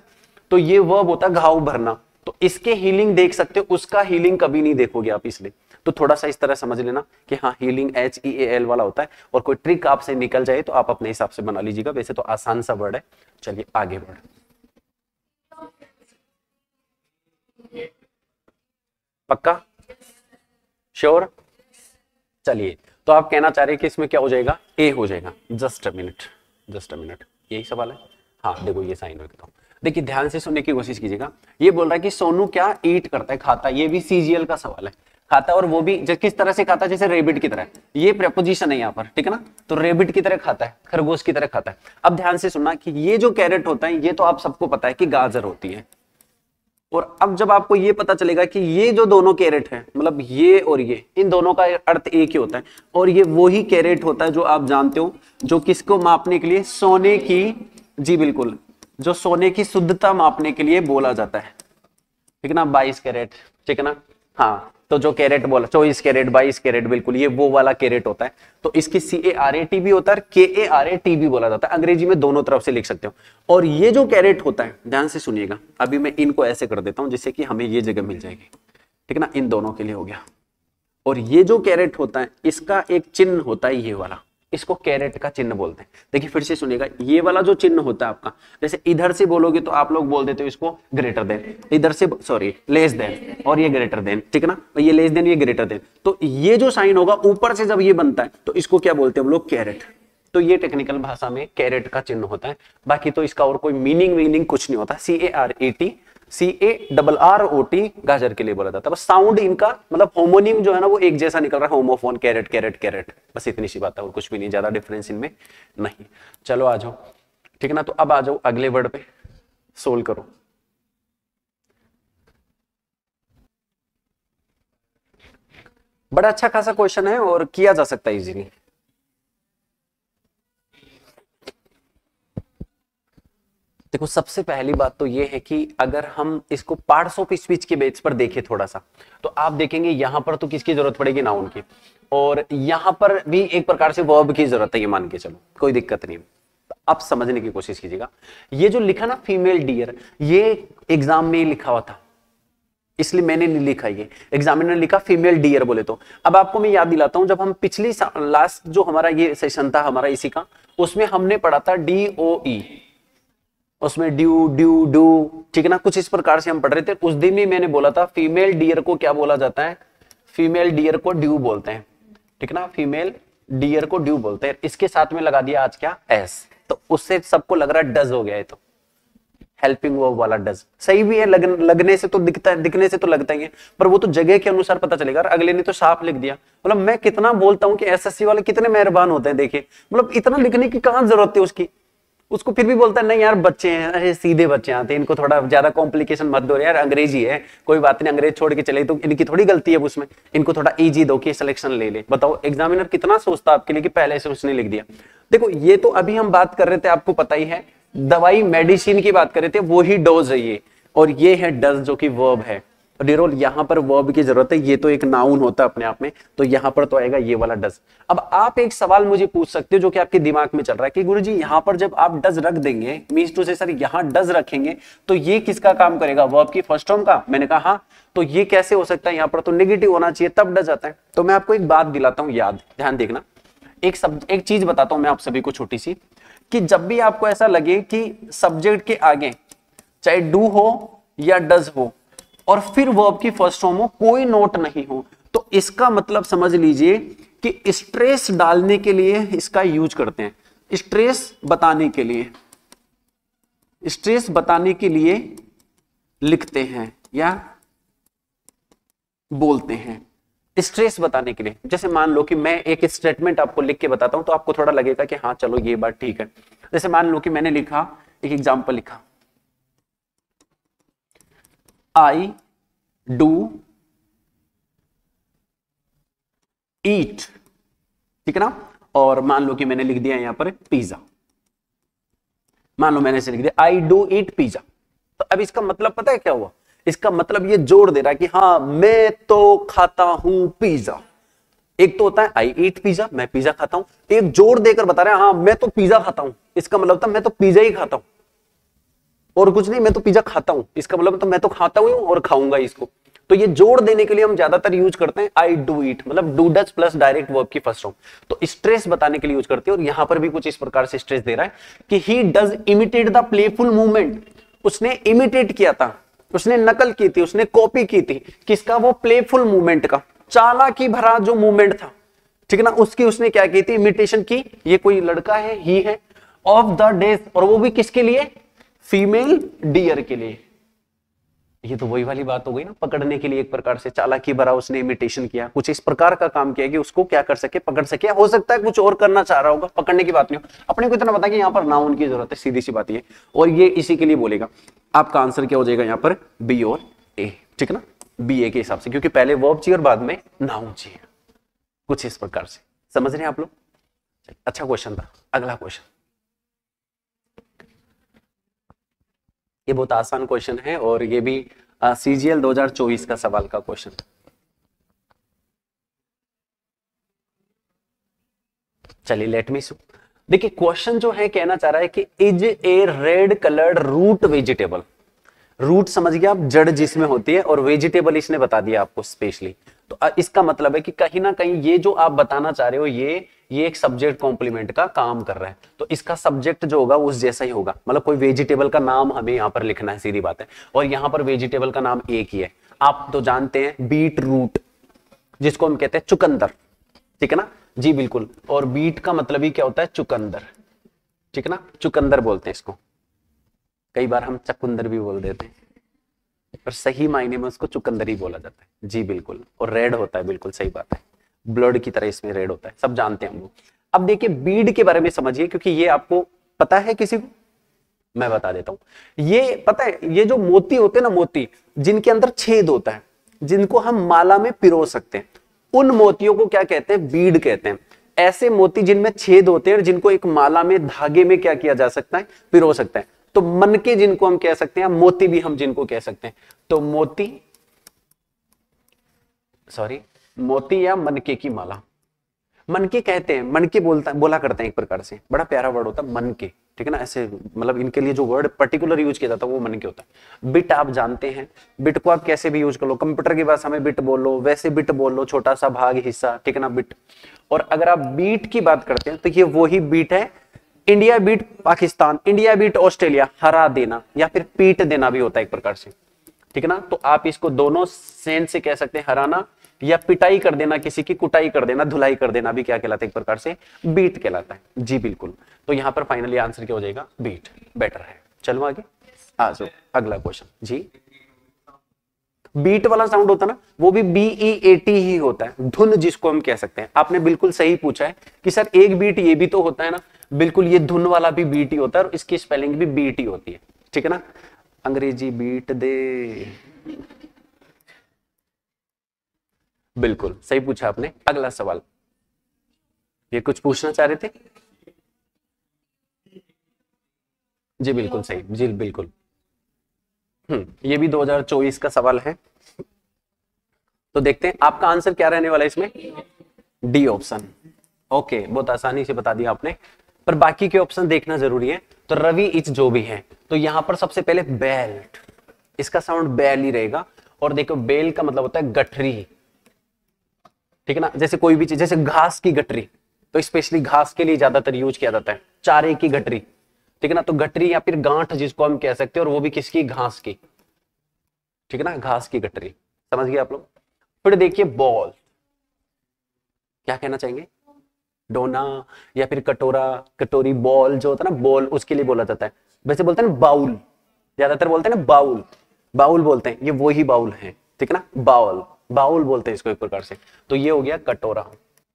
तो ये वर्ब होता है घाव भरना, तो इसके हीलिंग देख सकते हो, उसका हीलिंग कभी नहीं देखोगे आप, इसलिए तो थोड़ा सा इस तरह समझ लेना कि हाँ हीलिंग HEAL वाला होता है, और कोई ट्रिक आपसे निकल जाए तो आप अपने हिसाब से बना लीजिएगा, वैसे तो आसान सा वर्ड है। चलिए आगे बढ़, पक्का श्योर, चलिए तो आप कहना चाह रहे हैं कि इसमें क्या हो जाएगा, ए हो जाएगा, just a minute, just a minute, यही सवाल है। हाँ देखो ये साइन हो गया, देखिए ध्यान से सुनने की कोशिश कीजिएगा। ये बोल रहा है कि सोनू क्या ईट करता है, खाता है, ये भी CGL का सवाल है, खाता है, और वो भी किस तरह से खाता है, जैसे रेबिट की तरह, ये प्रेपोजिशन है यहाँ पर, ठीक है ना, तो रेबिट की तरह खाता है, खरगोश की तरह खाता है। अब ध्यान से सुनना कि ये जो कैरेट होता है, ये तो आप सबको पता है कि गाजर होती है, और अब जब आपको ये पता चलेगा कि ये जो दोनों कैरेट हैं, मतलब ये और ये, इन दोनों का अर्थ एक ही होता है, और ये वही कैरेट होता है जो आप जानते हो, जो किसको मापने के लिए, सोने की, जी बिल्कुल, जो सोने की शुद्धता मापने के लिए बोला जाता है, ठीक है ना, 22 कैरेट, ठीक है ना, हाँ, तो जो कैरेट बोला 24 कैरेट 22 कैरेट, बिल्कुल ये वो वाला कैरेट होता है। तो इसकी CARAT भी होता है, KARAT भी बोला जाता है, अंग्रेजी में दोनों तरफ से लिख सकते हो। और ये जो कैरेट होता है, ध्यान से सुनिएगा, अभी मैं इनको ऐसे कर देता हूं जिससे कि हमें ये जगह मिल जाएगी, ठीक है ना, इन दोनों के लिए हो गया। और ये जो कैरेट होता है, इसका एक चिन्ह होता है, ये वाला, इसको कैरेट का चिन्ह बोलते हैं। देखिए फिर से सुनिएगा, ये वाला जो चिन्ह होता है आपका, जैसे इधर से बोलोगे तो आप लोग बोल देते हो इसको ग्रेटर देन, इधर से सॉरी लेस देन, और ये ग्रेटर देन, ठीक है ना, ये लेस देन, ये ग्रेटर देन, तो ये जो साइन होगा ऊपर से जब ये बनता है तो इसको क्या बोलते हैं हम लोग, कैरेट। तो ये टेक्निकल भाषा में कैरेट का चिन्ह होता है, बाकी तो इसका और कोई मीनिंग कुछ नहीं होता। CARAT गाजर के लिए बोला जाता है, बस साउंड इनका मतलब होमोनिम जो है ना वो एक जैसा निकल रहा है, होमोफोन, कैरेट कैरेट कैरेट, बस इतनी सी बात है और कुछ भी नहीं, ज्यादा डिफरेंस इनमें नहीं। चलो आ जाओ, ठीक है ना, तो अब आ जाओ अगले वर्ड पे, सोल्व करो। बड़ा अच्छा खासा क्वेश्चन है और किया जा सकता है इजीली। देखो सबसे पहली बात तो ये है कि अगर हम इसको पार्ट्स ऑफ स्पीच के बेस पर देखें थोड़ा सा, तो आप देखेंगे यहां पर तो किसकी जरूरत पड़ेगी, नाउन की, और यहां पर भी एक प्रकार से वर्ब की जरूरत है, ये मान के चलो, कोई दिक्कत नहीं। आप समझने की कोशिश कीजिएगा, ये जो लिखा ना फीमेल डियर, ये एग्जाम में लिखा हुआ था, इसलिए मैंने नहीं लिखा, ये एग्जामिनर लिखा फीमेल डियर बोले। तो अब आपको मैं याद दिलाता हूं, जब हम पिछली लास्ट जो हमारा ये सेशन था हमारा इसी का, उसमें हमने पढ़ा था DOE, उसमें ड्यू ड्यू डू, ठीक है ना, कुछ इस प्रकार से हम पढ़ रहे थे। उस दिन भी मैंने बोला था फीमेल डियर को क्या बोला जाता है, फीमेल डियर को ड्यू बोलते हैं, ठीक है ना, फीमेल डियर को ड्यू बोलते हैं। इसके साथ में लगा दिया आज क्या, एस, तो उससे सबको लग रहा है डज हो गया है, तो हेल्पिंग वर्ब वाला डज सही भी है, लगने से तो दिखता है, दिखने से तो लगता ही है, पर वो तो जगह के अनुसार पता चलेगा। अगले ने तो साफ लिख दिया, मतलब मैं कितना बोलता हूं कि SSC वाले कितने मेहरबान होते हैं, देखिए मतलब इतना लिखने की कहां जरूरत है उसकी, उसको फिर भी बोलता है नहीं यार बच्चे हैं, अरे सीधे बच्चे आते हैं, इनको थोड़ा ज्यादा कॉम्प्लिकेशन मत दो यार, अंग्रेजी है कोई बात नहीं, अंग्रेज छोड़ के चले, तो इनकी थोड़ी गलती है उसमें, इनको थोड़ा इजी दो कि सिलेक्शन ले ले। बताओ एग्जामिनर कितना सोचता आपके लिए कि पहले से उसने लिख दिया। देखो ये तो अभी हम बात कर रहे थे, आपको पता ही है, दवाई मेडिसिन की बात कर रहे थे, वो ही डोज है ये, और ये है डज जो कि वर्ब है। डिरोल यहां पर वर्ब की जरूरत है, ये तो एक नाउन होता है अपने आप में, तो यहां पर तो आएगा ये वाला डज। अब आप एक सवाल मुझे पूछ सकते हो जो कि आपके दिमाग में चल रहा है कि गुरुजी यहां पर जब आप डज रख देंगे, मीन्स टू से सर यहां डज रखेंगे तो ये किसका काम करेगा, वर्ब की फर्स्ट फॉर्म का। मैंने कहा हाँ, तो ये कैसे हो सकता है, यहां पर तो नेगेटिव होना चाहिए तब डज आता है। तो मैं आपको एक बात दिलाता हूं याद, ध्यान देखना, एक चीज बताता हूं मैं आप सभी को छोटी सी, कि जब भी आपको ऐसा लगे कि सब्जेक्ट के आगे चाहे डू हो या डज हो और फिर वर्ब की फर्स्ट फॉर्म हो, कोई नोट नहीं हो, तो इसका मतलब समझ लीजिए कि स्ट्रेस डालने के लिए इसका यूज करते हैं, स्ट्रेस बताने के लिए, स्ट्रेस बताने के लिए लिखते हैं या बोलते हैं। स्ट्रेस बताने के लिए, जैसे मान लो कि मैं एक स्टेटमेंट आपको लिख के बताता हूं तो आपको थोड़ा लगेगा कि हाँ चलो ये बात ठीक है। जैसे मान लो कि मैंने लिखा, एक एग्जांपल लिखा, आई डू ईट, ठीक है ना, और मान लो कि मैंने लिख दिया यहां पर पिज्जा, मान लो मैंने इसे लिख दिया आई डू ईट पिज्जा। तो अब इसका मतलब पता है क्या हुआ, इसका मतलब ये जोड़ दे रहा है कि हाँ मैं तो खाता हूं पिज्जा। एक तो होता है आई ईट पिज्जा, मैं पिज्जा खाता हूं, एक जोड़ देकर बता रहा है हाँ मैं तो पिज्जा खाता हूं, इसका मतलब था मैं तो पिज्जा ही खाता हूं और कुछ नहीं, मैं तो पिज्जा खाता हूं, इसका मतलब तो मैं तो खाता हूं और खाऊंगा इसको। तो ये जोड़ देने के लिए हम ज्यादातर यूज करते हैं आई डू ईट, मतलब do does plus direct verb की फर्स्ट फॉर्म। तो स्ट्रेस बताने के लिए यूज करते हैं, और यहां पर भी कुछ इस प्रकार से स्ट्रेस दे रहा है कि he does imitate the playful movement, उसने इमिटेट किया था, उसने नकल की थी, उसने कॉपी की थी, किसका, वो प्लेफुल मूवमेंट का, चालाकी भरा जो मूवमेंट था, ठीक है ना, उसकी उसने क्या की थी, इमिटेशन की। ये कोई लड़का है, ही है, ऑफ द डेज, और वो भी किसके लिए, फीमेल डियर के लिए। ये तो वही वाली बात हो गई ना, पकड़ने के लिए एक प्रकार से चालाकी भरा उसने इमिटेशन किया, कुछ इस प्रकार का काम किया कि उसको क्या कर सके, पकड़ सके। हो सकता है कुछ और करना चाह रहा होगा, पकड़ने की बात नहीं हो, अपने को इतना पता कि यहाँ पर नाउन की जरूरत है, सीधी सी बात ये, और ये इसी के लिए बोलेगा। आपका आंसर क्या हो जाएगा यहाँ पर, बी और ए, ठीक है ना, बी ए के हिसाब से, क्योंकि पहले वर्ब चाहिए और बाद में नाउन चाहिए, कुछ इस प्रकार से। समझ रहे हैं आप लोग? अच्छा क्वेश्चन था। अगला क्वेश्चन, ये बहुत आसान क्वेश्चन है और ये भी सीजीएल 2024 का सवाल का क्वेश्चन। चलिए लेट मी सू, देखिए क्वेश्चन जो है कहना चाह रहा है कि is a red coloured root vegetable, root समझ गया आप, जड़ जिसमें होती है, और वेजिटेबल इसने बता दिया आपको स्पेशली। तो इसका मतलब है कि कहीं ना कहीं ये जो आप बताना चाह रहे हो ये एक सब्जेक्ट कॉम्प्लीमेंट का काम कर रहा है, तो इसका सब्जेक्ट जो होगा उस जैसा ही होगा, मतलब कोई वेजिटेबल का नाम हमें यहाँ पर लिखना है, सीधी बात है। और यहाँ पर वेजिटेबल का नाम एक ही है, आप तो जानते हैं बीट रूट, जिसको हम कहते हैं चुकंदर, ठीक है ना जी बिल्कुल। और बीट का मतलब ही क्या होता है, चुकंदर, ठीक है ना, चुकंदर बोलते हैं इसको, कई बार हम चकुंदर भी बोल देते हैं, पर सही मायने में उसको चुकंदर ही बोला जाता है जी बिल्कुल। और रेड होता है, बिल्कुल सही बात है, ब्लड की तरह इसमें रेड होता है, सब जानते हैं हम लोग। अब देखिए बीड के बारे में समझिए, क्योंकि ये आपको पता है किसी को, मैं बता देता हूं। ये पता है, ये जो मोती होते हैं ना, मोती जिनके अंदर छेद होता है, जिनको हम माला में पिरो सकते हैं, उन मोतियों को क्या कहते हैं, बीड कहते हैं। ऐसे मोती जिनमें छेद होते हैं और जिनको एक माला में धागे में क्या किया जा सकता है, पिरो सकता है। तो मनके जिनको हम कह सकते हैं, मोती भी हम जिनको कह सकते हैं, तो मोती, सॉरी, मोती या मनके की माला, मनके कहते हैं, मनके बोला करते हैं एक प्रकार से, बड़ा प्यारा वर्ड होता है मनके, ठीक है ना, ऐसे मतलब इनके लिए जो वर्ड पर्टिकुलर यूज किया जाता है वो मनके होता है। बिट आप जानते हैं, बिट को आप कैसे भी यूज कर लो, कंप्यूटर की भाषा में बिट बोल लो, वैसे बिट बोल लो, छोटा सा भाग हिस्सा, ठीक है ना, बिट। और अगर आप बीट की बात करते हैं तो ये वही बीट है, India beat Pakistan, India beat Australia, हरा देना या फिर पीट देना भी होता है एक प्रकार से, ठीक है ना। तो आप इसको दोनों सेंस से कह सकते हैं, हराना या पिटाई कर देना, किसी की कुटाई कर देना, धुलाई कर देना भी क्या कहलाता है, एक प्रकार से बीट कहलाता है जी बिल्कुल। तो यहां पर फाइनली आंसर क्या हो जाएगा, बीट बेटर है। चलो आगे आ जाओ, अगला क्वेश्चन जी। बीट वाला साउंड होता है ना, वो भी BEAT ही होता है, धुन जिसको हम कह सकते हैं। आपने बिल्कुल सही पूछा है कि सर एक बीट ये भी तो होता है ना, बिल्कुल, ये धुन वाला भी बीट ही होता है और इसकी स्पेलिंग भी बीट ही होती है, ठीक है ना। अंग्रेजी बीट दे, बिल्कुल सही पूछा आपने। अगला सवाल, ये कुछ पूछना चाह रहे थे जी, बिल्कुल सही जी बिल्कुल। ये भी 2024 का सवाल है, तो देखते हैं आपका आंसर क्या रहने वाला है इसमें, डी ऑप्शन। ओके, बहुत आसानी से बता दिया आपने, पर बाकी के ऑप्शन देखना जरूरी है। तो रवि इच जो भी है, तो यहां पर सबसे पहले बेल्ट, इसका साउंड बेल ही रहेगा। और देखो बेल का मतलब होता है गठरी, ठीक है ना, जैसे कोई भी चीज, जैसे घास की गठरी, तो स्पेशली घास के लिए ज्यादातर यूज किया जाता है, चारे की गठरी, ठीक है ना। तो गठरी या फिर गांठ जिसको हम कह सकते हैं, और वो भी किसकी, घास की, ठीक है ना, घास की गठरी, समझ गए आप लोग। फिर देखिए बॉल, क्या कहना चाहेंगे, डोना या फिर कटोरा, कटोरी, बॉल जो होता है ना, बॉल उसके लिए बोला जाता है। वैसे बोलते हैं ना बाउल, ज्यादातर बोलते हैं ना बाउल, बाउल बोलते हैं, ये वही बाउल है, ठीक है ना, बाउल, बाउल बोलते हैं इसको एक प्रकार से। तो ये हो गया कटोरा,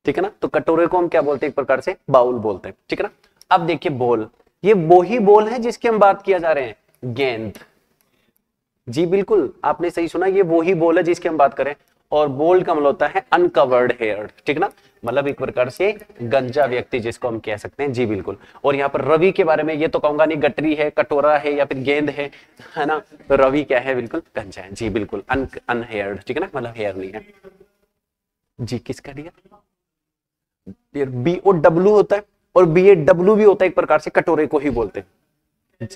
ठीक है ना। तो कटोरे को हम क्या बोलते हैं, एक प्रकार से बाउल बोलते हैं, ठीक है ना। अब देखिए बॉल, ये वही बॉल है जिसकी हम बात किया जा रहे हैं, गेंद। जी बिल्कुल, आपने सही सुना, ये वही बॉल है जिसकी हम बात करें। और बोल्ड का मतलब होता है अनकवर्ड हेयर, ठीक ना, मतलब एक प्रकार से गंजा व्यक्ति जिसको हम कह सकते हैं। जी बिल्कुल। और यहाँ पर रवि के बारे में ये तो कहूंगा नहीं, गटरी है, कटोरा है या फिर गेंद है ना। तो रवि क्या है, बिल्कुल गंजा है। जी बिल्कुल, अनहेयर्ड, ठीक है ना, मतलब हेयर नहीं है। जी किसका दिया, BOW होता है और BAW भी होता है, एक प्रकार से कटोरे को ही बोलते हैं।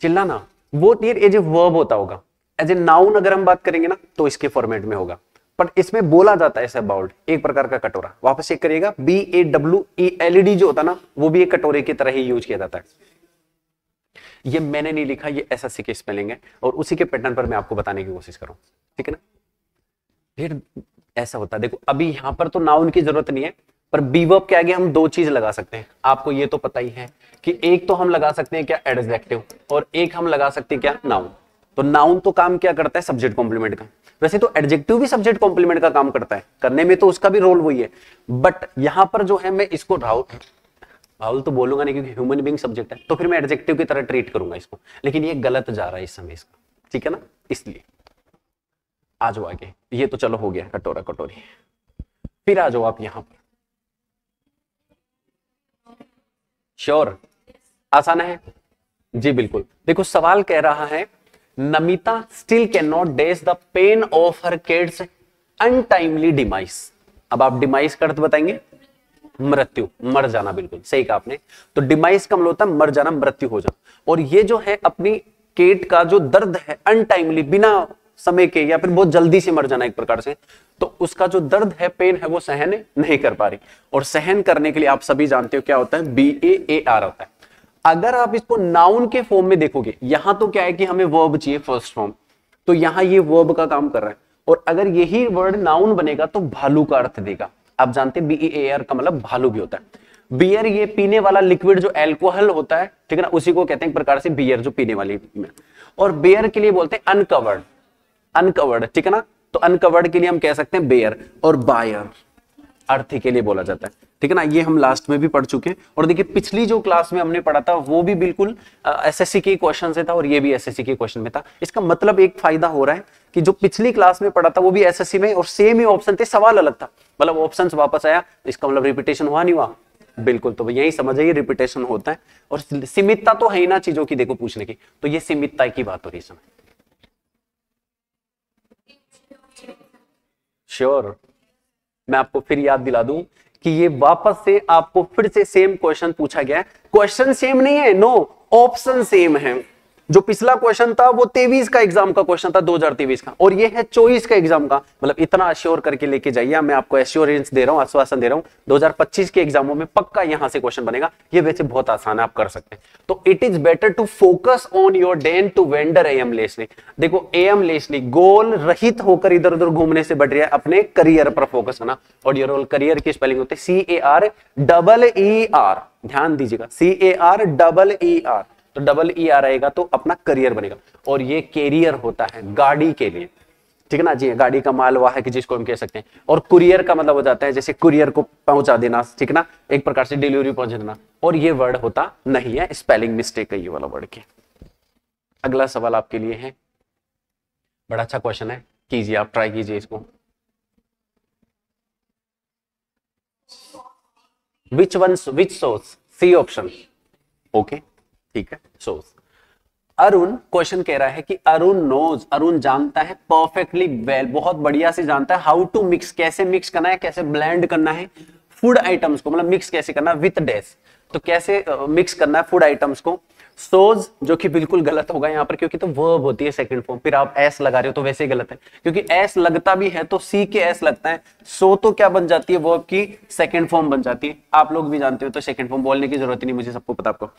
चिल्लाना वो डियर एज ए वर्ब होता होगा, एज ए नाउन अगर हम बात करेंगे ना तो इसके फॉर्मेट में होगा, पर इसमें बोला जाता है ऐसा बाउल्ड, एक प्रकार का कटोरा। वापस चेक करिएगा, BAWLED जो होता ना वो भी एक कटोरे की तरह ही यूज किया जाता है। ये मैंने नहीं लिखा, ये SSC के स्पेलिंग है और उसी के पैटर्न पर मैं आपको बताने की कोशिश करूं, ठीक है ना। फिर ऐसा होता है, देखो अभी यहां पर तो नाउन की जरूरत नहीं है, पर बी वर्ब के आगे हम दो चीज लगा सकते हैं। आपको ये तो पता ही है कि एक तो हम लगा सकते हैं क्या, एडजेक्टिव, और एक हम लगा सकते हैं क्या, नाउन। तो नाउन तो काम क्या करता है, सब्जेक्ट कॉम्प्लीमेंट का। वैसे तो एडजेक्टिव भी सब्जेक्ट कॉम्प्लीमेंट का काम करता है, करने में तो उसका भी रोल वही है, बट यहां पर जो है मैं इसको राहुल तो बोलूंगा नहीं क्योंकि ह्यूमन बीइंग सब्जेक्ट है, तो फिर मैं एडजेक्टिव की तरह ट्रीट करूंगा इसको, लेकिन ये गलत जा रहा है इस समय इसका, ठीक है ना। इसलिए आ जाओ आगे, ये तो चलो हो गया कटोरा कटोरी। फिर आ जाओ आप यहां पर, श्योर आसान है। जी बिल्कुल, देखो सवाल कह रहा है Namita still can not dash the pain of her kids untimely demise. अब आप डिमाइस का अर्थ बताएंगे, मृत्यु, मर जाना, बिल्कुल सही कहा आपने। तो डिमाइस का मतलब होता है मर जाना, मृत्यु हो जाना। और ये जो है अपनी केट का जो दर्द है, अनटाइमली, बिना समय के या फिर बहुत जल्दी से मर जाना एक प्रकार से, तो उसका जो दर्द है, पेन है, वो सहन नहीं कर पा रही। और सहन करने के लिए आप सभी जानते हो क्या होता है, BAAR होता है। अगर आप इसको नाउन के फॉर्म में देखोगे, यहां तो क्या है कि हमें वर्ब चाहिए फर्स्ट फॉर्म, तो यहां ये वर्ब का काम कर रहा है। और अगर यही वर्ड नाउन बनेगा तो भालू का अर्थ देगा। आप जानते हैं BEAR का मतलब भालू भी होता है। बियर ये पीने वाला लिक्विड जो एल्कोहल होता है, ठीक है ना, उसी को कहते हैं एक प्रकार से बियर, जो पीने वाली में। और बेयर के लिए बोलते हैं अनकवर्ड, अनकवर्ड, ठीक है ना। तो अनकवर्ड के लिए हम कह सकते हैं बेयर। और बायर अर्थ के लिए बोला जाता है, ठीक है ना। ये हम लास्ट में भी पढ़ चुके हैं। और देखिए पिछली जो क्लास में हमने पढ़ा था वो भी बिल्कुल SSC के क्वेश्चन से था और ये भी SSC के क्वेश्चन में था। इसका मतलब एक फायदा हो रहा है कि जो पिछली क्लास में पढ़ा था वो भी SSC में, और सेम ही ऑप्शन थे, सवाल अलग था, मतलब ऑप्शंस वापस आया, इसका मतलब रिपीटेशन हुआ नहीं हुआ, बिल्कुल। तो यही समझिए रिपीटेशन होता है। और सीमितता तो है ही ना चीजों की, देखो पूछने की, तो ये सीमितता की बात हो रही है इसमें। श्योर, मैं आपको फिर याद दिला दूं कि ये वापस से आपको फिर से सेम क्वेश्चन पूछा गया है। क्वेश्चन सेम नहीं है, नो, ऑप्शन सेम है। जो पिछला क्वेश्चन था वो 23 का एग्जाम का क्वेश्चन था, 2023 का, और ये है 24 का एग्जाम का। मतलब इतना अश्योर करके लेके जाइए, मैं आपको एश्योरेंस दे रहा हूं, आश्वासन दे रहा हूं, 2025 के एग्जामों में पक्का यहां से क्वेश्चन बनेगा। ये वैसे बहुत आसान है, आप कर सकते हैं। तो it is better to focus on your than to wander aimlessly. देखो एम लेसली गोल रहित होकर इधर उधर घूमने से बढ़ रही है, अपने करियर पर फोकस करना। और योर करियर की स्पेलिंग होती है CAREER, ध्यान दीजिएगा, CAREER। तो ER आएगा तो अपना करियर बनेगा। और ये कैरियर होता है गाड़ी के लिए, ठीक है ना जी, गाड़ी का मालवा है कि जिसको हम कह सकते हैं। और कुरियर का मतलब हो जाता है जैसे कुरियर को पहुंचा देना, ठीक है ना, एक प्रकार से डिलीवरी पहुंचा देना। और ये वर्ड होता नहीं है, स्पेलिंग मिस्टेक है ये वाला वर्ड के। अगला सवाल आपके लिए है, बड़ा अच्छा क्वेश्चन है, कीजिए आप, ट्राई कीजिए इसको। Which source, C option, okay ठीक है, सोर्स। अरुण क्वेश्चन कह रहा है कि अरुण नोज, अरुण जानता है परफेक्टली वेल, बहुत बढ़िया से जानता है, हाउ टू मिक्स, कैसे मिक्स करना है, कैसे ब्लेंड करना है फूड आइटम्स को, मतलब मिक्स कैसे करना है विथ डैश, तो कैसे मिक्स करना है फूड आइटम्स को। सोज, जो कि बिल्कुल गलत होगा यहाँ पर, क्योंकि तो वर्ब होती है सेकंड फॉर्म, फिर आप एस लगा रहे हो तो वैसे ही गलत है, क्योंकि एस लगता भी है तो सी के एस लगता है। सो तो क्या बन जाती है, वर्ब की सेकंड फॉर्म बन जाती है, आप लोग भी जानते हो, तो सेकंड फॉर्म बोलने की जरूरत नहीं, मुझे सबको पता आपको।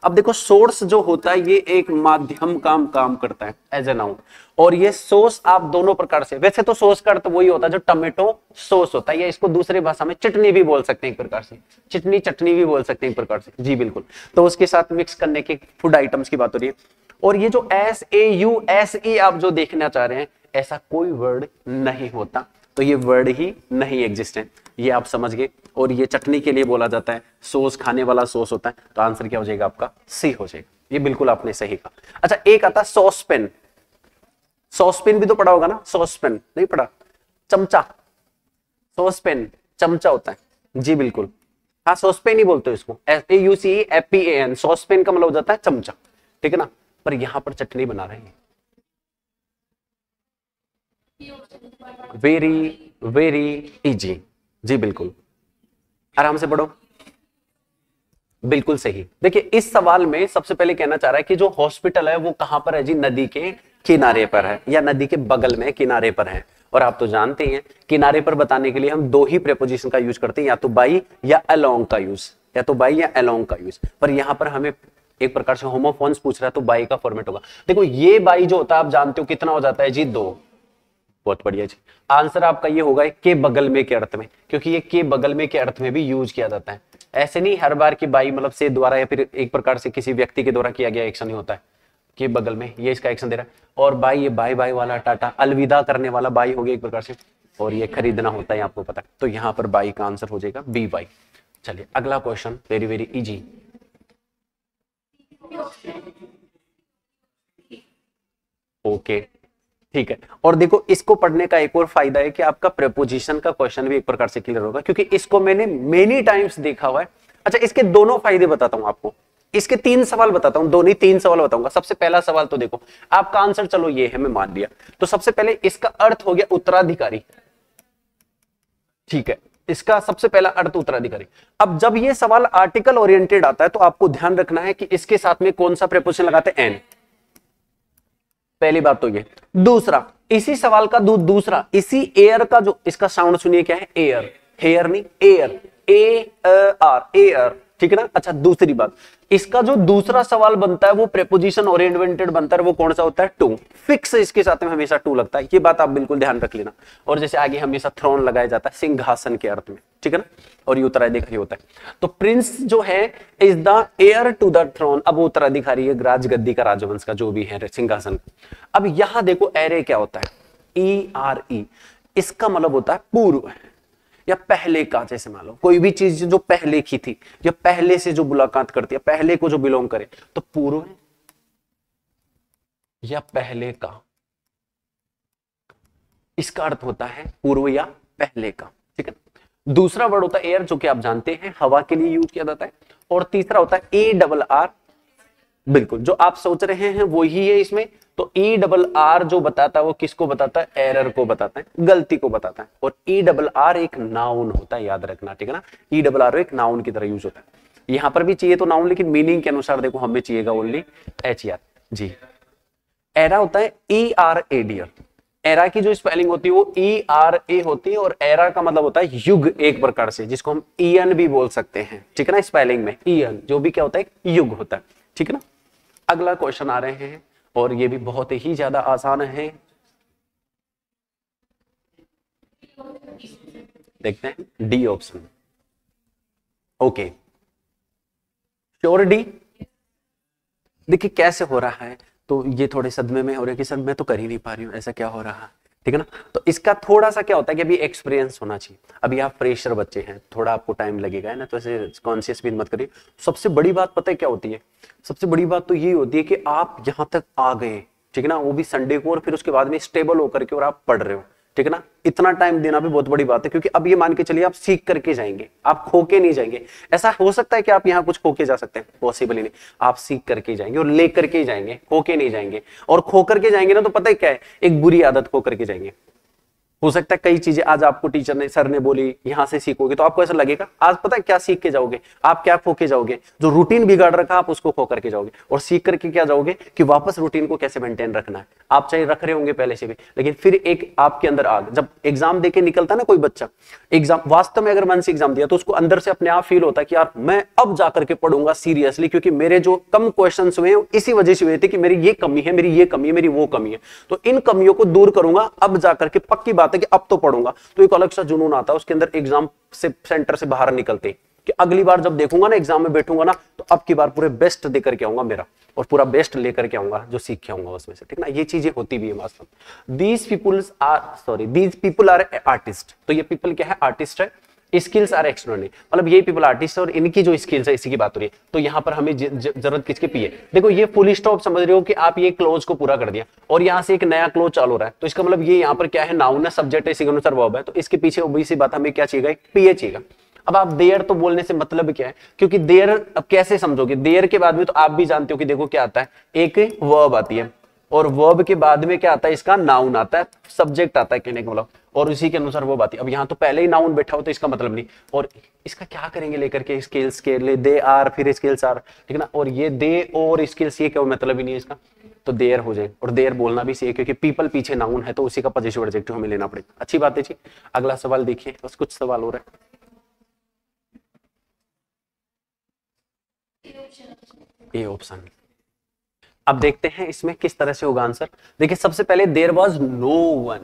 अब देखो सोर्स जो होता है ये एक माध्यम काम करता है एज ए नाउन, और ये सॉस आप दोनों प्रकार से, वैसे तो सॉस का अर्थ वही होता है जो टमेटो सॉस होता है, या इसको दूसरी भाषा में चटनी भी बोल सकते हैं एक प्रकार से, चटनी भी बोल सकते हैं एक प्रकार से, जी बिल्कुल। तो उसके साथ मिक्स करने के फूड आइटम्स की बात हो रही है। और ये जो SAUSE आप जो देखना चाह रहे हैं, ऐसा कोई वर्ड नहीं होता, तो ये वर्ड ही नहीं एग्जिस्ट है, ये आप समझ गए। और ये चटनी के लिए बोला जाता है, सॉस खाने वाला सॉस होता है, तो आंसर क्या हो जाएगा आपका, सी हो जाएगा। ये बिल्कुल आपने सही कहा। अच्छा, एक आता सॉस पेन, सॉस पेन भी तो पढ़ा होगा ना, सॉस पेन नहीं पढ़ा, चमचा, सॉस पेन चमचा होता है, जी बिल्कुल, हाँ सॉस पेन ही बोलते हो इसको, SAUCEPAN, सॉस पेन का मतलब हो जाता है चमचा, ठीक है ना। पर यहां पर चटनी बना रहे हैं, वेरी वेरी इजी, जी बिल्कुल, आराम से पढ़ो, बिल्कुल सही। देखिए इस सवाल में सबसे पहले कहना चाह रहा है कि जो हॉस्पिटल है वो कहां पर है जी, नदी के किनारे पर है या नदी के बगल में किनारे पर है। और आप तो जानते हैं किनारे पर बताने के लिए हम दो ही प्रेपोजिशन का यूज करते हैं, या तो बाई या अलोंग का यूज, या तो बाई या अलोंग का यूज। पर यहां पर हमें एक प्रकार से होमोफोन्स पूछ रहा है, तो बाई का फॉर्मेट होगा। देखो ये बाई जो होता है आप जानते हो कितना हो जाता है जी, 2। बहुत बढ़िया जी, आंसर आपका ये होगा के बगल में के अर्थ में, क्योंकि ये के बगल में के अर्थ में भी यूज किया जाता है। ऐसे नहीं हर बार की बाई मतलब से द्वारा या फिर एक प्रकार से किसी व्यक्ति के द्वारा किया गया एक्शन नहीं होता है, के बगल में ये इसका एक्शन दे रहा है। और बाई, ये बाय बाय वाला टाटा, अलविदा करने वाला बाई हो गया एक प्रकार से, और ये खरीदना होता है आपको पता है, तो यहां पर बाई का आंसर हो जाएगा बी बाई। चलिए अगला क्वेश्चन, वेरी वेरी इजी। ओके ठीक है, और देखो इसको पढ़ने का एक और फायदा है कि आपका प्रेपोजिशन का क्वेश्चन भी एक प्रकार से क्लियर होगा, क्योंकि इसको मैंने मेनी टाइम्स देखा हुआ है। अच्छा, इसके दोनों फायदे बताता हूं आपको, इसके 3 सवाल बताता हूं, दोनों 3 सवाल बताऊंगा। सबसे पहला सवाल तो देखो, आपका आंसर चलो ये है, मैं मान लिया, तो सबसे पहले इसका अर्थ हो गया उत्तराधिकारी, ठीक है, इसका सबसे पहला अर्थ उत्तराधिकारी। अब जब ये सवाल आर्टिकल ओरिएंटेड आता है तो आपको ध्यान रखना है कि इसके साथ में कौन सा प्रेपोजिशन लगाते हैं, एन, पहली बात तो ये। दूसरा, इसी सवाल का दूसरा, इसी एयर का जो इसका साउंड सुनिए, क्या है, एयर, हेयर नहीं, एयर, एयर, ठीक है ना। अच्छा, दूसरी बात, इसका जो दूसरा सवाल बनता है वो प्रेपोजिशन ओरिएंटेड बनता है, वो कौन सा होता है, टू, फिक्स, इसके साथ में हमेशा टू लगता है, ये बात आप बिल्कुल ध्यान रख लेना। और जैसे आगे हमेशा थ्रोन लगाया जाता है सिंहासन के अर्थ में, ठीक है ना, और ये उत्तराधिकारी होता है। तो प्रिंस जो है is the heir to the throne, अब उत्तराधिकारी है राजगद्दी का, राजवंश का जो भी है सिंहासन। अब यहां देखो एरे क्या होता है, ERE, इसका मतलब होता है पूर्व या पहले का। जैसे मान लो कोई भी चीज जो पहले की थी या पहले से जो मुलाकात करती है, पहले को जो बिलोंग करे, तो पूर्व या पहले का, इसका अर्थ होता है पूर्व या पहले का, ठीक है। दूसरा वर्ड होता है एयर, जो कि आप जानते हैं हवा के लिए यूज किया जाता है। और तीसरा होता है ERR, बिल्कुल जो आप सोच रहे हैं वो ही है इसमें। तो ERR जो बताता है वो किसको बताता है, एरर को बताता है, गलती को बताता है। और ERR एक नाउन होता है, याद रखना, ठीक है ना, ERR एक नाउन की तरह यूज होता है। यहां पर भी चाहिए तो नाउन, लेकिन मीनिंग के अनुसार देखो हमें चाहिएगा ओनली HER, जी। एरा होता है ERA, एरा की जो स्पेलिंग होती है वो ERA होती है, और एरा का मतलब होता है युग एक प्रकार से, जिसको हम ईयन भी बोल सकते हैं, ठीक है ना, स्पेलिंग में ईयन जो भी क्या होता है, युग होता है, ठीक है ना। अगला क्वेश्चन आ रहे हैं, और ये भी बहुत ही ज्यादा आसान है, देखते हैं D option. Okay, sure D. देखिए कैसे हो रहा है, तो ये थोड़े सदमे में हो रहे कि सर मैं तो कर ही नहीं पा रही हूँ, ऐसा क्या हो रहा है, ठीक है ना। तो इसका थोड़ा सा क्या होता है कि अभी एक्सपीरियंस होना चाहिए, अभी आप फ्रेशर बच्चे हैं, थोड़ा आपको टाइम लगेगा, है ना, तो ऐसे कॉन्शियस भी मत करिए। सबसे बड़ी बात पता है क्या होती है, सबसे बड़ी बात तो ये होती है कि आप यहां तक आ गए, ठीक है ना, वो भी संडे को, और फिर उसके बाद में स्टेबल होकर के और आप पढ़ रहे हो, ठीक है ना। इतना टाइम देना भी बहुत बड़ी बात है, क्योंकि अब ये मान के चलिए आप सीख करके जाएंगे, आप खो के नहीं जाएंगे। ऐसा हो सकता है कि आप यहाँ कुछ खो के जा सकते हैं, पॉसिबल ही नहीं, आप सीख करके जाएंगे और ले करके जाएंगे, खो के नहीं जाएंगे। और खो करके जाएंगे ना तो पता है क्या है, एक बुरी आदत खो करके जाएंगे, हो सकता है कई चीजें आज आपको टीचर ने, सर ने बोली यहां से सीखोगे, तो आपको ऐसा लगेगा आज पता है क्या सीख के जाओगे, आप क्या खो के जाओगे, जो रूटीन बिगाड़ रखा आप उसको खो करके जाओगे, और सीख करके क्या जाओगे कि वापस रूटीन को कैसे मेंटेन रखना है। आप चाहे रख रहे होंगे पहले से भी, लेकिन फिर एक आपके अंदर आग, जब एग्जाम देके निकलता है ना कोई बच्चा, एग्जाम वास्तव में अगर मन से एग्जाम दिया तो उसको अंदर से अपने आप फील होता है कि यार मैं अब जाकर के पढ़ूंगा सीरियसली, क्योंकि मेरे जो कम क्वेश्चन हुए हैं इसी वजह से हुए थे कि मेरी ये कमी है, मेरी ये कमी है, मेरी वो कमी है, तो इन कमियों को दूर करूंगा, अब जाकर के पक्की बात है कि अब तो पढ़ूंगा। तो एक अलग सा जुनून आता है उसके अंदर एग्जाम से, सेंटर से बाहर निकलते कि अगली बार जब देखूंगा ना, एग्जाम में बैठूंगा ना, तो अब की बार पूरे बेस्ट देकर के आऊंगा मेरा, और पूरा बेस्ट लेकर के आऊंगा जो सीख के आऊंगा उसमें से, ठीक ना। ये चीजें होती भी है वास्तव में। दीज पीपुल आर आर्टिस्ट, तो ये पीपल क्या है, आर्टिस्ट है। स्किल्स आर एक्सट्राऑर्डिनरी, मतलब ये पीपल आर्टिस्ट और इनकी जो स्किल्स है इसी की बात हो रही है। तो यहाँ पर हमें जरूरत किसकी पी है, देखो ये फुल स्टॉप समझ रहे हो कि आप ये क्लोज को पूरा कर दिया और यहाँ से एक नया क्लोज चालू हो रहा है, तो इसका मतलब ये यहाँ पर क्या है, नाउन है, सब्जेक्ट है, इसी के अनुसार वर्ब है, तो इसके पीछे ऑब्वियस सी बात हमें क्या चाहिए, पीए चाहिए। अब आप देयर तो बोलने से मतलब क्या है, क्योंकि देयर अब कैसे समझोगे, देयर के बाद में तो आप भी जानते हो कि देखो क्या आता है, एक वर्ब आती है और वर्ब के बाद में क्या आता है, इसका नाउन आता है, सब्जेक्ट आता है कहने का मतलब, और उसी के अनुसार वो बात है। अब यहाँ तो पहले ही नाउन बैठा हो तो इसका मतलब नहीं, और इसका क्या करेंगे लेकर के, स्किल्स के लिए दे आर, फिर स्किल्स आर, ठीक है ना, और ये दे और स्किल्स, ये क्या मतलब ही नहीं है इसका, तो देयर हो जाए, और देयर बोलना भी सही, क्योंकि पीपल पीछे नाउन है तो उसी का पॉजिटिव एडजेक्टिव हमें लेना पड़ेगा। अच्छी बात है जी। अगला सवाल देखिए, बस कुछ सवाल हो रहा है। A option. अब देखते हैं इसमें किस तरह से होगा आंसर। देखिए सबसे पहले there was no one,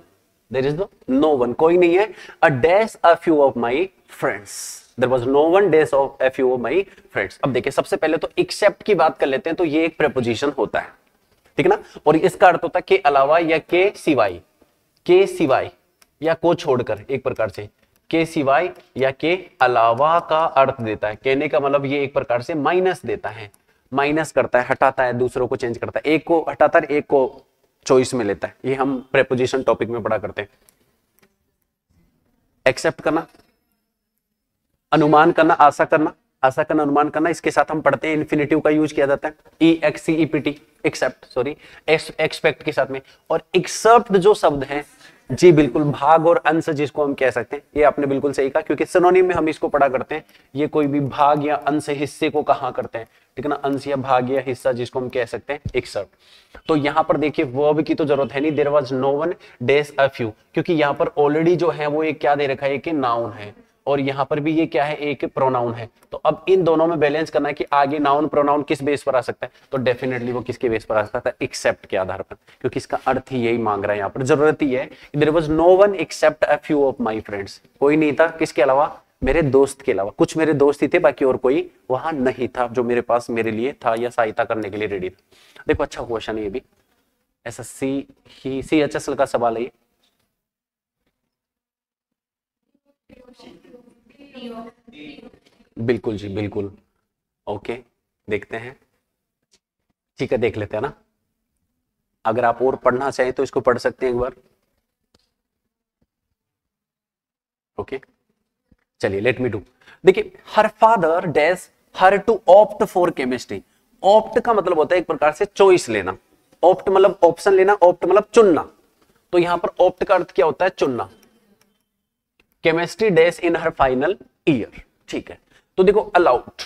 there is no one, कोई नहीं है, a dash a few of my friends, there was no one dash of a few of my friends. अब देखिए सबसे पहले तो एक्सेप्ट की बात कर लेते हैं, तो ये एक प्रेपोजिशन होता है, ठीक है ना, और इसका अर्थ होता है के अलावा या के सिवाय, के सिवाय या को छोड़कर, एक प्रकार से के सिवाय या के अलावा का अर्थ देता है। कहने का मतलब ये एक प्रकार से माइनस देता है, माइनस करता है, हटाता है, दूसरों को चेंज करता है, एक को हटाता है, एक को चॉइस में लेता है। ये हम प्रेपोजिशन टॉपिक में पढ़ा करते हैं। एक्सेप्ट करना, अनुमान करना, आशा करना, आशा करना, अनुमान करना, इसके साथ हम पढ़ते हैं इन्फिनेटिव का यूज किया जाता है, EXCEPT, एक्सेप्ट, सॉरी एक्सपेक्ट के साथ में। और एक्सेप्ट जो शब्द है जी बिल्कुल, भाग और अंश जिसको हम कह सकते हैं, ये आपने बिल्कुल सही कहा, क्योंकि सिनोनिम में हम इसको पढ़ा करते हैं, ये कोई भी भाग या अंश हिस्से को कहा करते हैं, ठीक है ना, अंश या भाग या हिस्सा जिसको हम कह सकते हैं एक्सेप्ट। तो यहाँ पर देखिए वर्ब की तो जरूरत है नहीं, there was no one dash a few, क्योंकि यहाँ पर ऑलरेडी जो है वो एक क्या दे रखा है, एक नाउन है, और यहाँ पर भी ये क्या है, एक प्रोनाउन है। तो अब इन दोनों में बैलेंस करना है कि आगे नाउन प्रोनाउन किस बेस पर आ सकता है, तो डेफिनेटली वो किसके बेस पर आ सकता है, एक्सेप्ट के आधार पर, क्योंकि इसका अर्थ ही यही मांग रहा है यहाँ पर, जरूरत ही है। There was no one except a few of my friends, कोई नहीं था किसके अलावा, मेरे दोस्त के अलावा, कुछ मेरे दोस्त ही थे, बाकी और कोई वहां नहीं था जो मेरे पास मेरे लिए था या सहायता करने के लिए रेडी था। देखो अच्छा क्वेश्चन है ये भी, SSC CHSL का सवाल है ये। बिल्कुल जी बिल्कुल, ओके देखते हैं, ठीक है देख लेते हैं ना, अगर आप और पढ़ना चाहें तो इसको पढ़ सकते हैं एक बार, ओके चलिए लेट मी डू। देखिए her father dash her to opt for chemistry, opt का मतलब होता है एक प्रकार से चॉइस लेना, ऑप्ट मतलब ऑप्शन लेना, ऑप्ट मतलब चुनना, तो यहां पर ऑप्ट का अर्थ क्या होता है, चुनना। Chemistry dash in her final year, ठीक है, तो देखो अलाउड,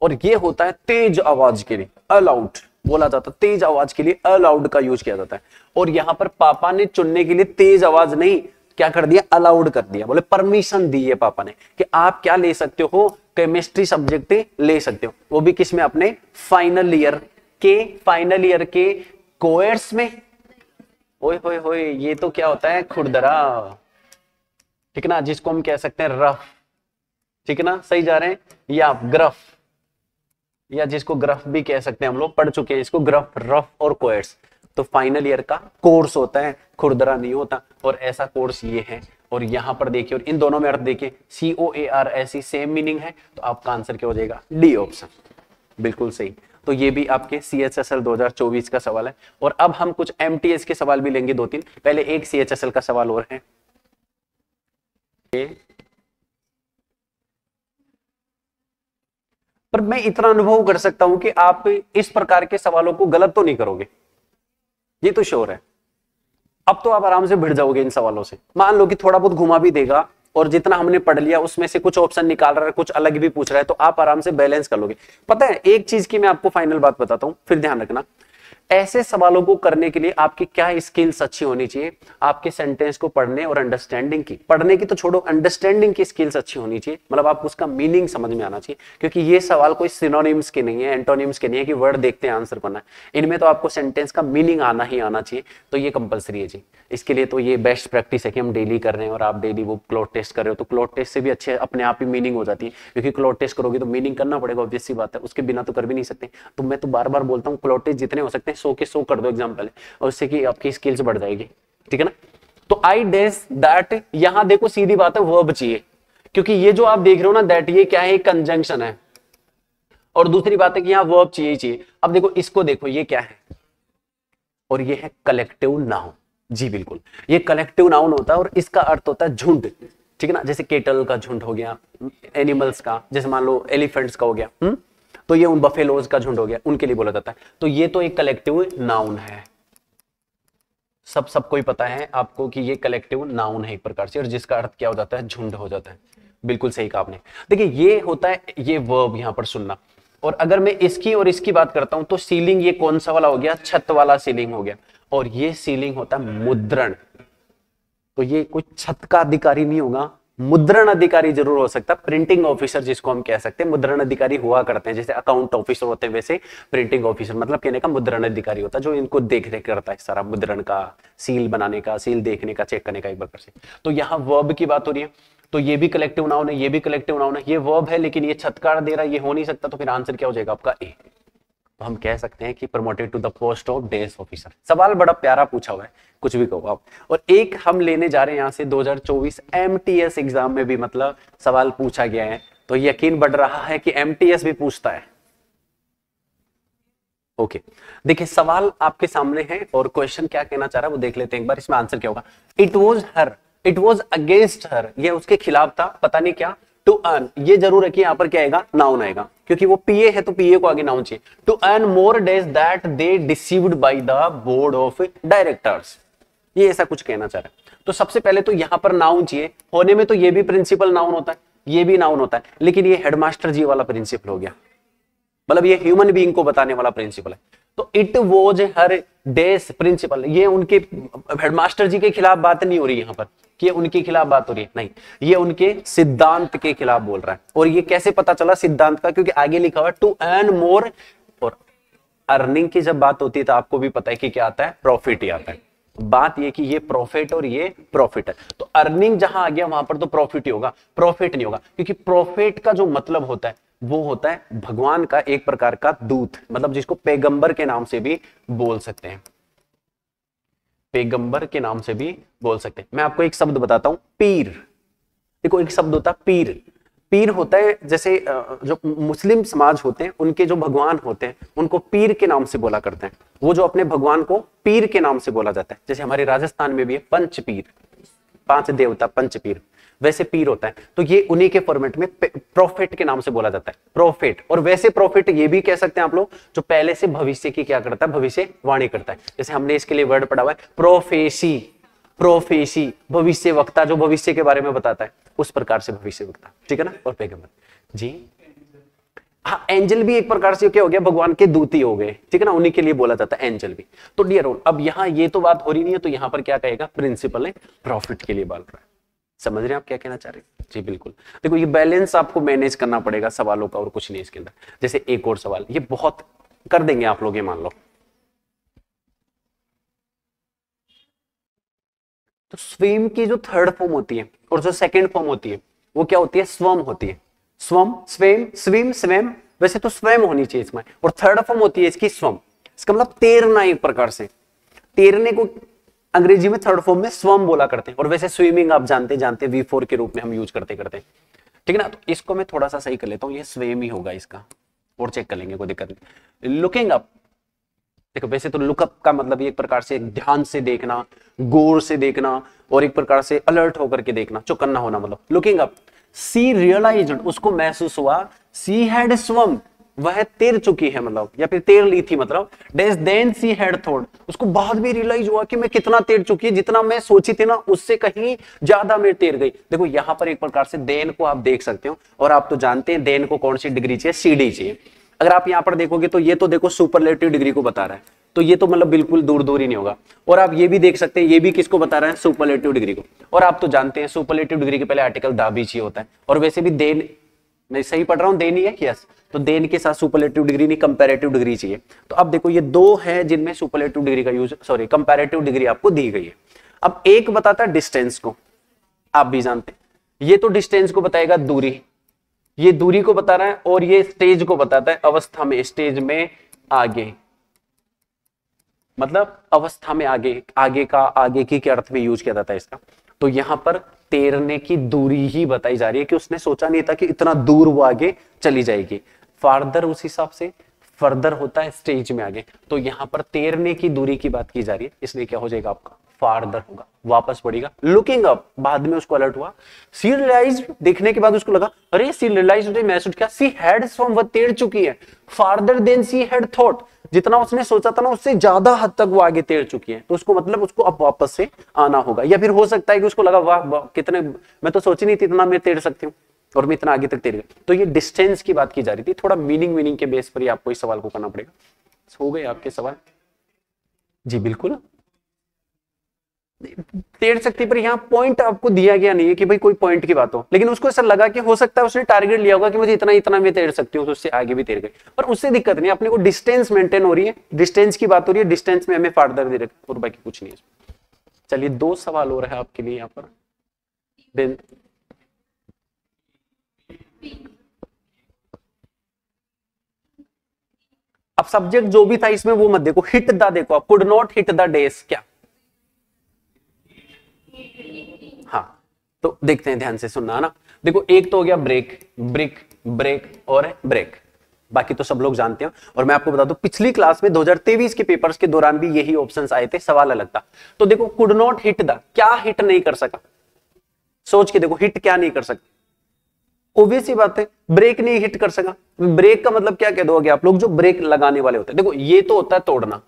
और ये होता है तेज आवाज के लिए, अलाउड बोला जाता है, तेज आवाज के लिए अलाउड का यूज किया जाता है, और यहां पर पापा ने चुनने के लिए तेज आवाज नहीं क्या कर दिया, अलाउड कर दिया, बोले परमिशन दी है पापा ने कि आप क्या ले सकते हो, केमिस्ट्री सब्जेक्ट ले सकते हो, वो भी किसमें, अपने फाइनल ईयर के कोर्स में। ओए होए होए, ये तो क्या होता है, खुरदरा, ठीक है ना, जिसको हम कह सकते हैं रफ, ठीक है ना, सही जा रहे हैं, या ग्रफ, या जिसको ग्रफ भी कह सकते हैं, हम लोग पढ़ चुके हैं इसको, ग्रफ, रफ और कोर्स। तो फाइनल ईयर का कोर्स होता है, खुरदरा नहीं होता, और ऐसा कोर्स ये है। और यहां पर देखिए, और इन दोनों में अर्थ देखिए, COAR ऐसी सेम मीनिंग है, तो आपका आंसर क्या हो जाएगा, डी ऑप्शन, बिल्कुल सही। तो ये भी आपके CHSL 2024 का सवाल है। और अब हम कुछ MTS के सवाल भी लेंगे 2-3, पहले एक CHSL का सवाल और है। पर मैं इतना अनुभव कर सकता हूं कि आप इस प्रकार के सवालों को गलत तो नहीं करोगे, ये तो श्योर है। अब तो आप आराम से भिड़ जाओगे इन सवालों से। मान लो कि थोड़ा बहुत घुमा भी देगा और जितना हमने पढ़ लिया उसमें से कुछ ऑप्शन निकाल रहा है, कुछ अलग भी पूछ रहा है, तो आप आराम से बैलेंस कर लोगे। पता है एक चीज की मैं आपको फाइनल बात बताता हूं, फिर ध्यान रखना, ऐसे सवालों को करने के लिए आपकी क्या स्किल्स अच्छी होनी चाहिए, आपके सेंटेंस को पढ़ने और अंडरस्टैंडिंग की, पढ़ने की तो छोड़ो, अंडरस्टैंडिंग की स्किल्स अच्छी होनी चाहिए, मतलब आपको उसका मीनिंग समझ में आना चाहिए। क्योंकि ये सवाल कोई सिनोनिम्स के नहीं है, एंटोनिम्स के नहीं है कि वर्ड देखते हैं आंसर करना है, इनमें तो आपको सेंटेंस का मीनिंग आना ही आना चाहिए। तो ये कंपलसरी है जी। इसके लिए तो ये बेस्ट प्रैक्टिस है कि हम डेली कर रहे हैं और आप डेली वो क्लॉट टेस्ट कर रहे हो, तो क्लॉट टेस्ट से भी अच्छे अपने आप ही मीनिंग हो जाती है, क्योंकि क्लॉट टेस्ट करोगे तो मीनिंग करना पड़ेगा, ऑब्वियस सी बात है, उसके बिना तो कर भी नहीं सकते। तो मैं तो बार बार बोलता हूँ क्लॉट टेस्ट जितने हो सकते हैं 100 के 100 कर दो एग्जाम्पल, और उससे कि आपकी स्किल्स बढ़ जाएगी, ठीक है ना। तो आई डेस दैट, यहां देखो सीधी बात है वर्ब चाहिए, क्योंकि ये जो आप देख रहे हो ना दैट, ये क्या है, कंजंक्शन है, और दूसरी बात है कि यहां वर्ब चाहिए। अब देखो इसको देखो, ये क्या है, और ये है कलेक्टिव नाउन। जी बिल्कुल, ये कलेक्टिव नाउन होता है और इसका अर्थ होता है झुंड, ठीक है ना। जैसे केटल का झुंड हो गया, एनिमल्स का, जैसे मान लो एलिफेंट्स का हो गया, तो ये उन बफेलोज का झुंड हो गया, उनके लिए बोला जाता है। तो ये तो एक कलेक्टिव नाउन है, सबको ही पता है आपको कि ये कलेक्टिव नाउन है एक प्रकार से, और जिसका अर्थ क्या हो जाता है, झुंड हो जाता है। बिल्कुल सही कहा आपने। देखिए ये होता है ये वर्ब यहां पर सुनना। और अगर मैं इसकी और इसकी बात करता हूं तो सीलिंग ये कौन सा वाला हो गया, छत वाला सीलिंग हो गया, और ये सीलिंग होता है मुद्रण। तो ये कोई छत का अधिकारी नहीं होगा, मुद्रण अधिकारी जरूर हो सकता है, प्रिंटिंग ऑफिसर जिसको हम कह सकते हैं, मुद्रण अधिकारी हुआ करते हैं, जैसे अकाउंट ऑफिसर होते हैं वैसे प्रिंटिंग ऑफिसर मतलब कहने का मुद्रण अधिकारी होता है, जो इनको देख रेख करता है सारा मुद्रण का, सील बनाने का, सील देखने का, चेक करने का एक प्रकार से। तो यहाँ वर्ब की बात हो रही है, तो ये भी कलेक्टिव नाउन है, ये भी कलेक्टिव नाउन है, ये वर्ब है लेकिन ये छतकार दे रहा है, ये हो नहीं सकता, तो फिर आंसर क्या हो जाएगा आपका ए। तो हम कह सकते हैं कि promoted to the post of desk officer. सवाल बड़ा प्यारा पूछा हुआ है, कुछ भी कहो आप। और एक हम लेने जा रहे हैं यहां से 2024 एमटीएस एग्जाम में भी मतलब सवाल पूछा गया है, तो यकीन बढ़ रहा है कि एमटीएस भी पूछता है। ओके देखिए सवाल आपके सामने है और क्वेश्चन क्या कहना चाह रहा है वो देख लेते हैं एक बार, इसमें आंसर क्या होगा। It was her, it was against her, ये उसके खिलाफ था, पता नहीं क्या। टू अर्न, ये जरूर है कि यहां पर क्या आएगा, नाउन आएगा, क्योंकि वो पीए है तो पीए को आगे नाउन चाहिए। To earn more dash that they deceived by the board of directors, ये ऐसा कुछ कहना चाह रहा है। तो सबसे पहले तो यहां पर नाउन चाहिए, होने में तो ये भी प्रिंसिपल नाउन होता है, ये भी नाउन होता है, लेकिन ये हेडमास्टर जी वाला प्रिंसिपल हो गया, मतलब ये ह्यूमन बीइंग को बताने वाला प्रिंसिपल है। तो it was her dash principal, ये उनके हेडमास्टर जी के खिलाफ बात नहीं हो रही यहां पर कि उनके खिलाफ बात हो रही है, नहीं, ये उनके सिद्धांत के खिलाफ बोल रहा है। और ये कैसे पता चला सिद्धांत का, क्योंकि आगे लिखा हुआ है टू अर्न मोर, और अर्निंग की जब बात होती है तो आपको भी पता है कि क्या आता है, प्रॉफिट ही आता है। बात ये कि ये प्रॉफिट और ये प्रॉफिट है, तो अर्निंग जहां आ गया वहां पर तो प्रॉफिट ही होगा, प्रॉफिट नहीं होगा, क्योंकि प्रॉफिट का जो मतलब होता है वो होता है भगवान का एक प्रकार का दूत, मतलब जिसको पैगंबर के नाम से भी बोल सकते हैं, पैगंबर के नाम से भी बोल सकते हैं। मैं आपको एक शब्द बताता हूं, पीर। देखो एक शब्द होता है पीर, पीर होता है जैसे जो मुस्लिम समाज होते हैं उनके जो भगवान होते हैं उनको पीर के नाम से बोला करते हैं, वो जो अपने भगवान को पीर के नाम से बोला जाता है। जैसे हमारे राजस्थान में भी है पंच पीर, 5 देवता पंच पीर, वैसे पीर होता है। तो ये उन्हीं के फॉर्मेट में प्रॉफिट के नाम से बोला जाता है, प्रॉफिट। और वैसे प्रॉफिट ये भी कह सकते हैं आप लोग जो पहले से भविष्य की क्या करता है, भविष्यवाणी करता है। जैसे हमने इसके लिए वर्ड पढ़ा हुआ है प्रोफेसी, प्रोफेसी भविष्य वक्ता, जो भविष्य के बारे में बताता है, उस प्रकार से भविष्य वक्ता, ठीक है ना। और पैगंबर जी, हाँ एंजल भी एक प्रकार से क्या हो गया, भगवान के दूती हो गए, ठीक है ना, उन्हीं के लिए बोला जाता है एंजल भी। तो डियर ऑल, अब यहाँ ये तो बात हो रही नहीं है, तो यहाँ पर क्या कहेगा, प्रिंसिपल है प्रॉफिट के लिए बोल रहा है। समझ रहे हैं आप क्या कहना चाह रहे हैं? जी बिल्कुल। देखो ये बैलेंस आपको मैनेज करना पड़ेगा सवालों का, और कुछ नहीं इसके अंदर। जैसे एक और सवाल, ये बहुत कर देंगे आप लोग, ये मान लो। तो स्विम की जो थर्ड फॉर्म होती है और जो सेकंड फॉर्म होती है वो क्या होती है, स्वम होती है। स्वम, स्विम, स्विम, स्विम, वैसे तो स्वयं होनी चाहिए इसमें, और थर्ड फॉर्म होती है इसकी स्वम। इसका मतलब तैरना, एक प्रकार से तैरने को अंग्रेजी में थर्ड फॉर्म में स्वम बोला करते हैं। और वैसे स्विमिंग आप जानते V4 के रूप में हम यूज करते ठीक है ना। तो इसको मैं थोड़ा सा सही कर लेता हूँ, ये स्विम ही होगा इसका, और चेक कर लेंगे, कोई दिक्कत नहीं। लुकिंग अप, देखो वैसे तो लुकअप का मतलब एक प्रकार से ध्यान से देखना, गौर से देखना, और एक प्रकार से अलर्ट होकर के देखना, चौकन्ना होना, मतलब लुकिंग अप। सी रियलाइज्ड, उसको महसूस हुआ, सी हैड स्वम, वह तैर चुकी है, मतलब या फिर तैर ली थी, मतलब dash than she had thought, उसको बाद में रियलाइज हुआ कि मैं कितना तैर चुकी है, जितना मैं सोची थी ना उससे कहीं ज्यादा मैं तैर गई। देखो यहाँ पर एक प्रकार से देन को आप देख सकते हो, और आप तो जानते हैं देन को कौन सी डिग्री चाहिए, सीडी चाहिए। अगर आप यहाँ पर देखोगे तो ये तो देखो सुपरलेटिव डिग्री को बता रहा है, तो ये तो मतलब बिल्कुल दूर दूर ही नहीं होगा। और आप ये भी देख सकते हैं, ये भी किसको बता रहा है, सुपरलेटिव डिग्री को। और आप तो जानते हैं सुपरलेटिव डिग्री के पहले आर्टिकल दा भी चाहिए होता है, और वैसे भी देन, मैं सही पढ़ रहा हूं, देन ही है, यस, तो देन के साथ सुपरलेटिव डिग्री नहीं कंपैरेटिव डिग्री चाहिए। तो अब देखो ये दो है जिनमें सुपरलेटिव डिग्री का यूज, सॉरी कंपैरेटिव डिग्री आपको दी गई है। अब एक बताता है डिस्टेंस को, आप भी जानते हैं, ये तो डिस्टेंस को बताएगा दूरी, ये दूरी को बता रहा है, और ये स्टेज को बताता है अवस्था में, स्टेज में आगे, मतलब अवस्था में आगे, आगे का आगे की क्या अर्थ में यूज किया जाता है इसका। तो यहां पर तैरने की दूरी ही बताई जा रही है कि उसने सोचा नहीं था कि इतना दूर वो आगे चली जाएगी। फार्दर उस हिसाब से फर्दर होता है स्टेज में आगे, तो यहां पर तैरने की दूरी की बात की जा रही है, इसलिए क्या हो जाएगा आपका फार्दर होगा। वापस पड़ेगा, लुकिंग अप, बाद में उसको अलर्ट हुआ, सी रियलाइज्ड, देखने के बाद उसको लगा अरे सी रियलाइज्ड, मैसेज क्या, सी हैड स्वम, वह तैर चुकी है, farther than she had thought, जितना उसने सोचा था ना उससे ज्यादा हद तक वो आगे तैर चुकी है। तो उसको मतलब उसको अब वापस से आना होगा, या फिर हो सकता है कि उसको लगा वाह वाह कितने, मैं तो सोची नहीं थी इतना मैं तैर सकती हूँ, और मैं इतना आगे तक तैर गई। तो ये डिस्टेंस की बात की जा रही थी, थोड़ा मीनिंग के बेस पर ही आपको इस सवाल को करना पड़ेगा। हो गए आपके सवाल? जी बिल्कुल, तैर सकती, पर यहाँ पॉइंट आपको दिया गया नहीं है कि भाई कोई पॉइंट की बात हो, लेकिन उसको ऐसा लगा कि हो सकता है उसने टारगेट लिया होगा कि मुझे इतना इतना मैं तैर सकती हूँ, तो उससे आगे भी तैर गई, पर उससे दिक्कत नहीं, अपने को डिस्टेंस मेंटेन हो रही है, डिस्टेंस की बात हो रही है, डिस्टेंस में हमें फार्दर दे रखा और बाकी कुछ नहीं है। चलिए 2 सवाल हो रहा है आपके लिए यहाँ पर। देन अब सब्जेक्ट जो भी था इसमें वो मत देखो, हिट द देखो आप, कुड नॉट हिट द डेस, क्या, हाँ तो देखते हैं, ध्यान से सुनना ना। देखो एक तो हो गया ब्रेक, ब्रिक, ब्रेक और ब्रेक, बाकी तो सब लोग जानते हैं। और मैं आपको बता दूं पिछली क्लास में 2023 के पेपर्स के दौरान भी यही ऑप्शंस आए थे, सवाल अलग था। तो देखो कुड नॉट हिट द, क्या हिट नहीं कर सका, सोच के देखो हिट क्या नहीं कर सकता, ऑब्वियस सी बात है ब्रेक नहीं हिट कर सका। ब्रेक का मतलब क्या कह दोगे आप लोग, जो ब्रेक लगाने वाले होते हैं। देखो ये तो होता है तोड़ना,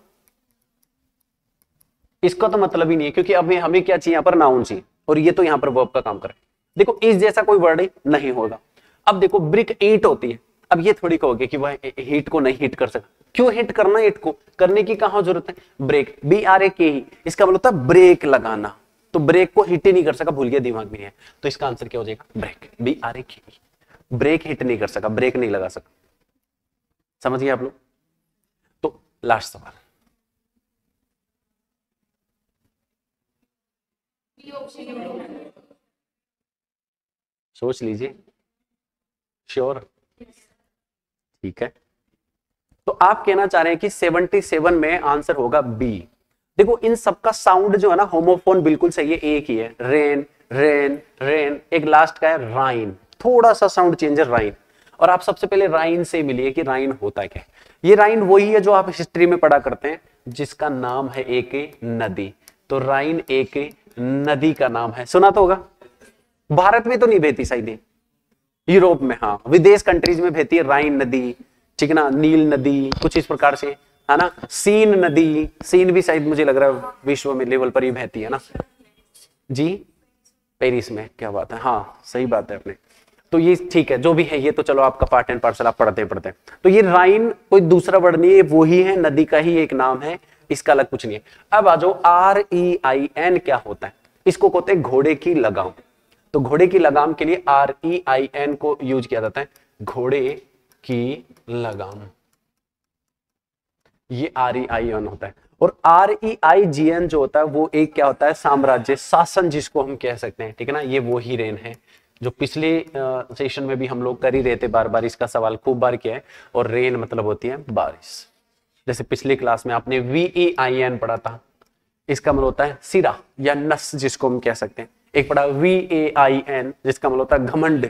इसका तो मतलब ही नहीं है, क्योंकि अब हमें क्या चाहिए यहाँ पर, नाउन चाहिए, और ये तो यहाँ पर वर्ब का काम करे। देखो इस जैसा कोई वर्ड नहीं होगा। अब देखो ब्रिक ईट होती है, अब ये थोड़ी कहोगे कि वह हीट को नहीं हिट कर सका, क्यों हिट करना, ईट को करने की कहां जरूरत है, ब्रेक, BRAK ही, इसका मतलब होता है ब्रेक लगाना, तो ब्रेक को हिट ही नहीं कर सका, भूल गया, दिमाग में है, तो इसका आंसर क्या हो जाएगा, ब्रेक, BRAK, ब्रेक हिट नहीं कर सका, ब्रेक नहीं लगा सका। समझिए आप लोग। तो लास्ट सवाल, सोच लीजिए, श्योर, ठीक है। तो आप कहना चाह रहे हैं कि 77 में आंसर होगा बी। देखो इन सबका साउंड जो है ना, होमोफोन बिल्कुल सही है, एक ही है, रेन रेन रेन, एक लास्ट का है राइन, थोड़ा सा साउंड चेंज है, राइन। और आप सबसे पहले राइन से मिलिए कि राइन होता है क्या। ये राइन वही है जो आप हिस्ट्री में पढ़ा करते हैं, जिसका नाम है एक नदी। तो राइन एक नदी का नाम है, सुना तो होगा। भारत में तो नहीं बहती शायद, यूरोप में, हाँ विदेश कंट्रीज में बहती है राइन नदी, ठीक है ना, नील नदी, कुछ इस प्रकार से, है ना। सीन नदी, सीन भी शायद मुझे लग रहा है विश्व में लेवल पर ही बहती है ना जी, पेरिस में, क्या बात है, हाँ सही बात है अपने। तो ये ठीक है, जो भी है ये तो चलो आपका पार्ट एंड पार्सल, आप पढ़ते पढ़ते। तो ये राइन कोई दूसरा वर्ड नहीं है, वो ही है, नदी का ही एक नाम है, इसका अलग कुछ नहीं है। अब आ जाओ REIN क्या होता है, इसको कहते हैं घोड़े की लगाम। तो घोड़े की लगाम के लिए REIN को यूज किया जाता है, घोड़े की लगाम, ये REIN होता है। और REIGN जो होता है वो एक क्या होता है, साम्राज्य, शासन जिसको हम कह सकते हैं, ठीक है ना। ये वो ही रेन है जो पिछले सेशन में भी हम लोग कर ही रहे थे, बार बार इसका सवाल खूब बार किया है। और रेन मतलब होती है बारिश, जैसे पिछली क्लास में आपने VEIN पढ़ा था, इसका मतलब होता है सिरा या नस जिसको हम कह सकते हैं। एक पढ़ा VAIN जिसका मतलब होता है घमंड,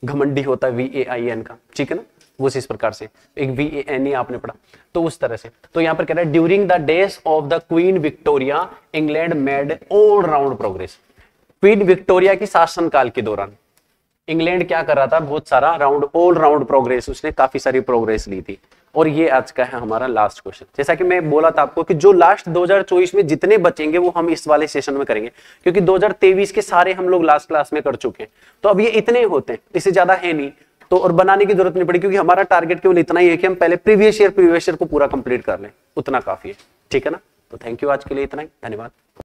घमंडी होता है VAIN का, ठीक है ना, वो इस प्रकार से। एक VAN आपने पढ़ा, तो उस तरह से। तो यहां पर कह रहा है during the days of the queen Victoria England made all round progress. Queen Victoria की शासनकाल के दौरान, इंग्लैंड क्या कर रहा था, बहुत सारा ऑल राउंड प्रोग्रेस, उसने काफी सारी प्रोग्रेस ली थी। और ये आज का है हमारा लास्ट क्वेश्चन। जैसा कि मैं बोला था आपको कि जो लास्ट 2024 में जितने बचेंगे वो हम इस वाले सेशन में करेंगे, क्योंकि 2023 के सारे हम लोग लास्ट क्लास में कर चुके हैं। तो अब ये इतने होते हैं, इससे ज्यादा है नहीं, तो और बनाने की जरूरत नहीं पड़ी, क्योंकि हमारा टारगेट केवल इतना ही है कि हम पहले प्रीवियस ईयर को पूरा कंप्लीट कर लें, उतना काफी है। ठीक है ना? तो थैंक यू, आज के लिए इतना ही, धन्यवाद।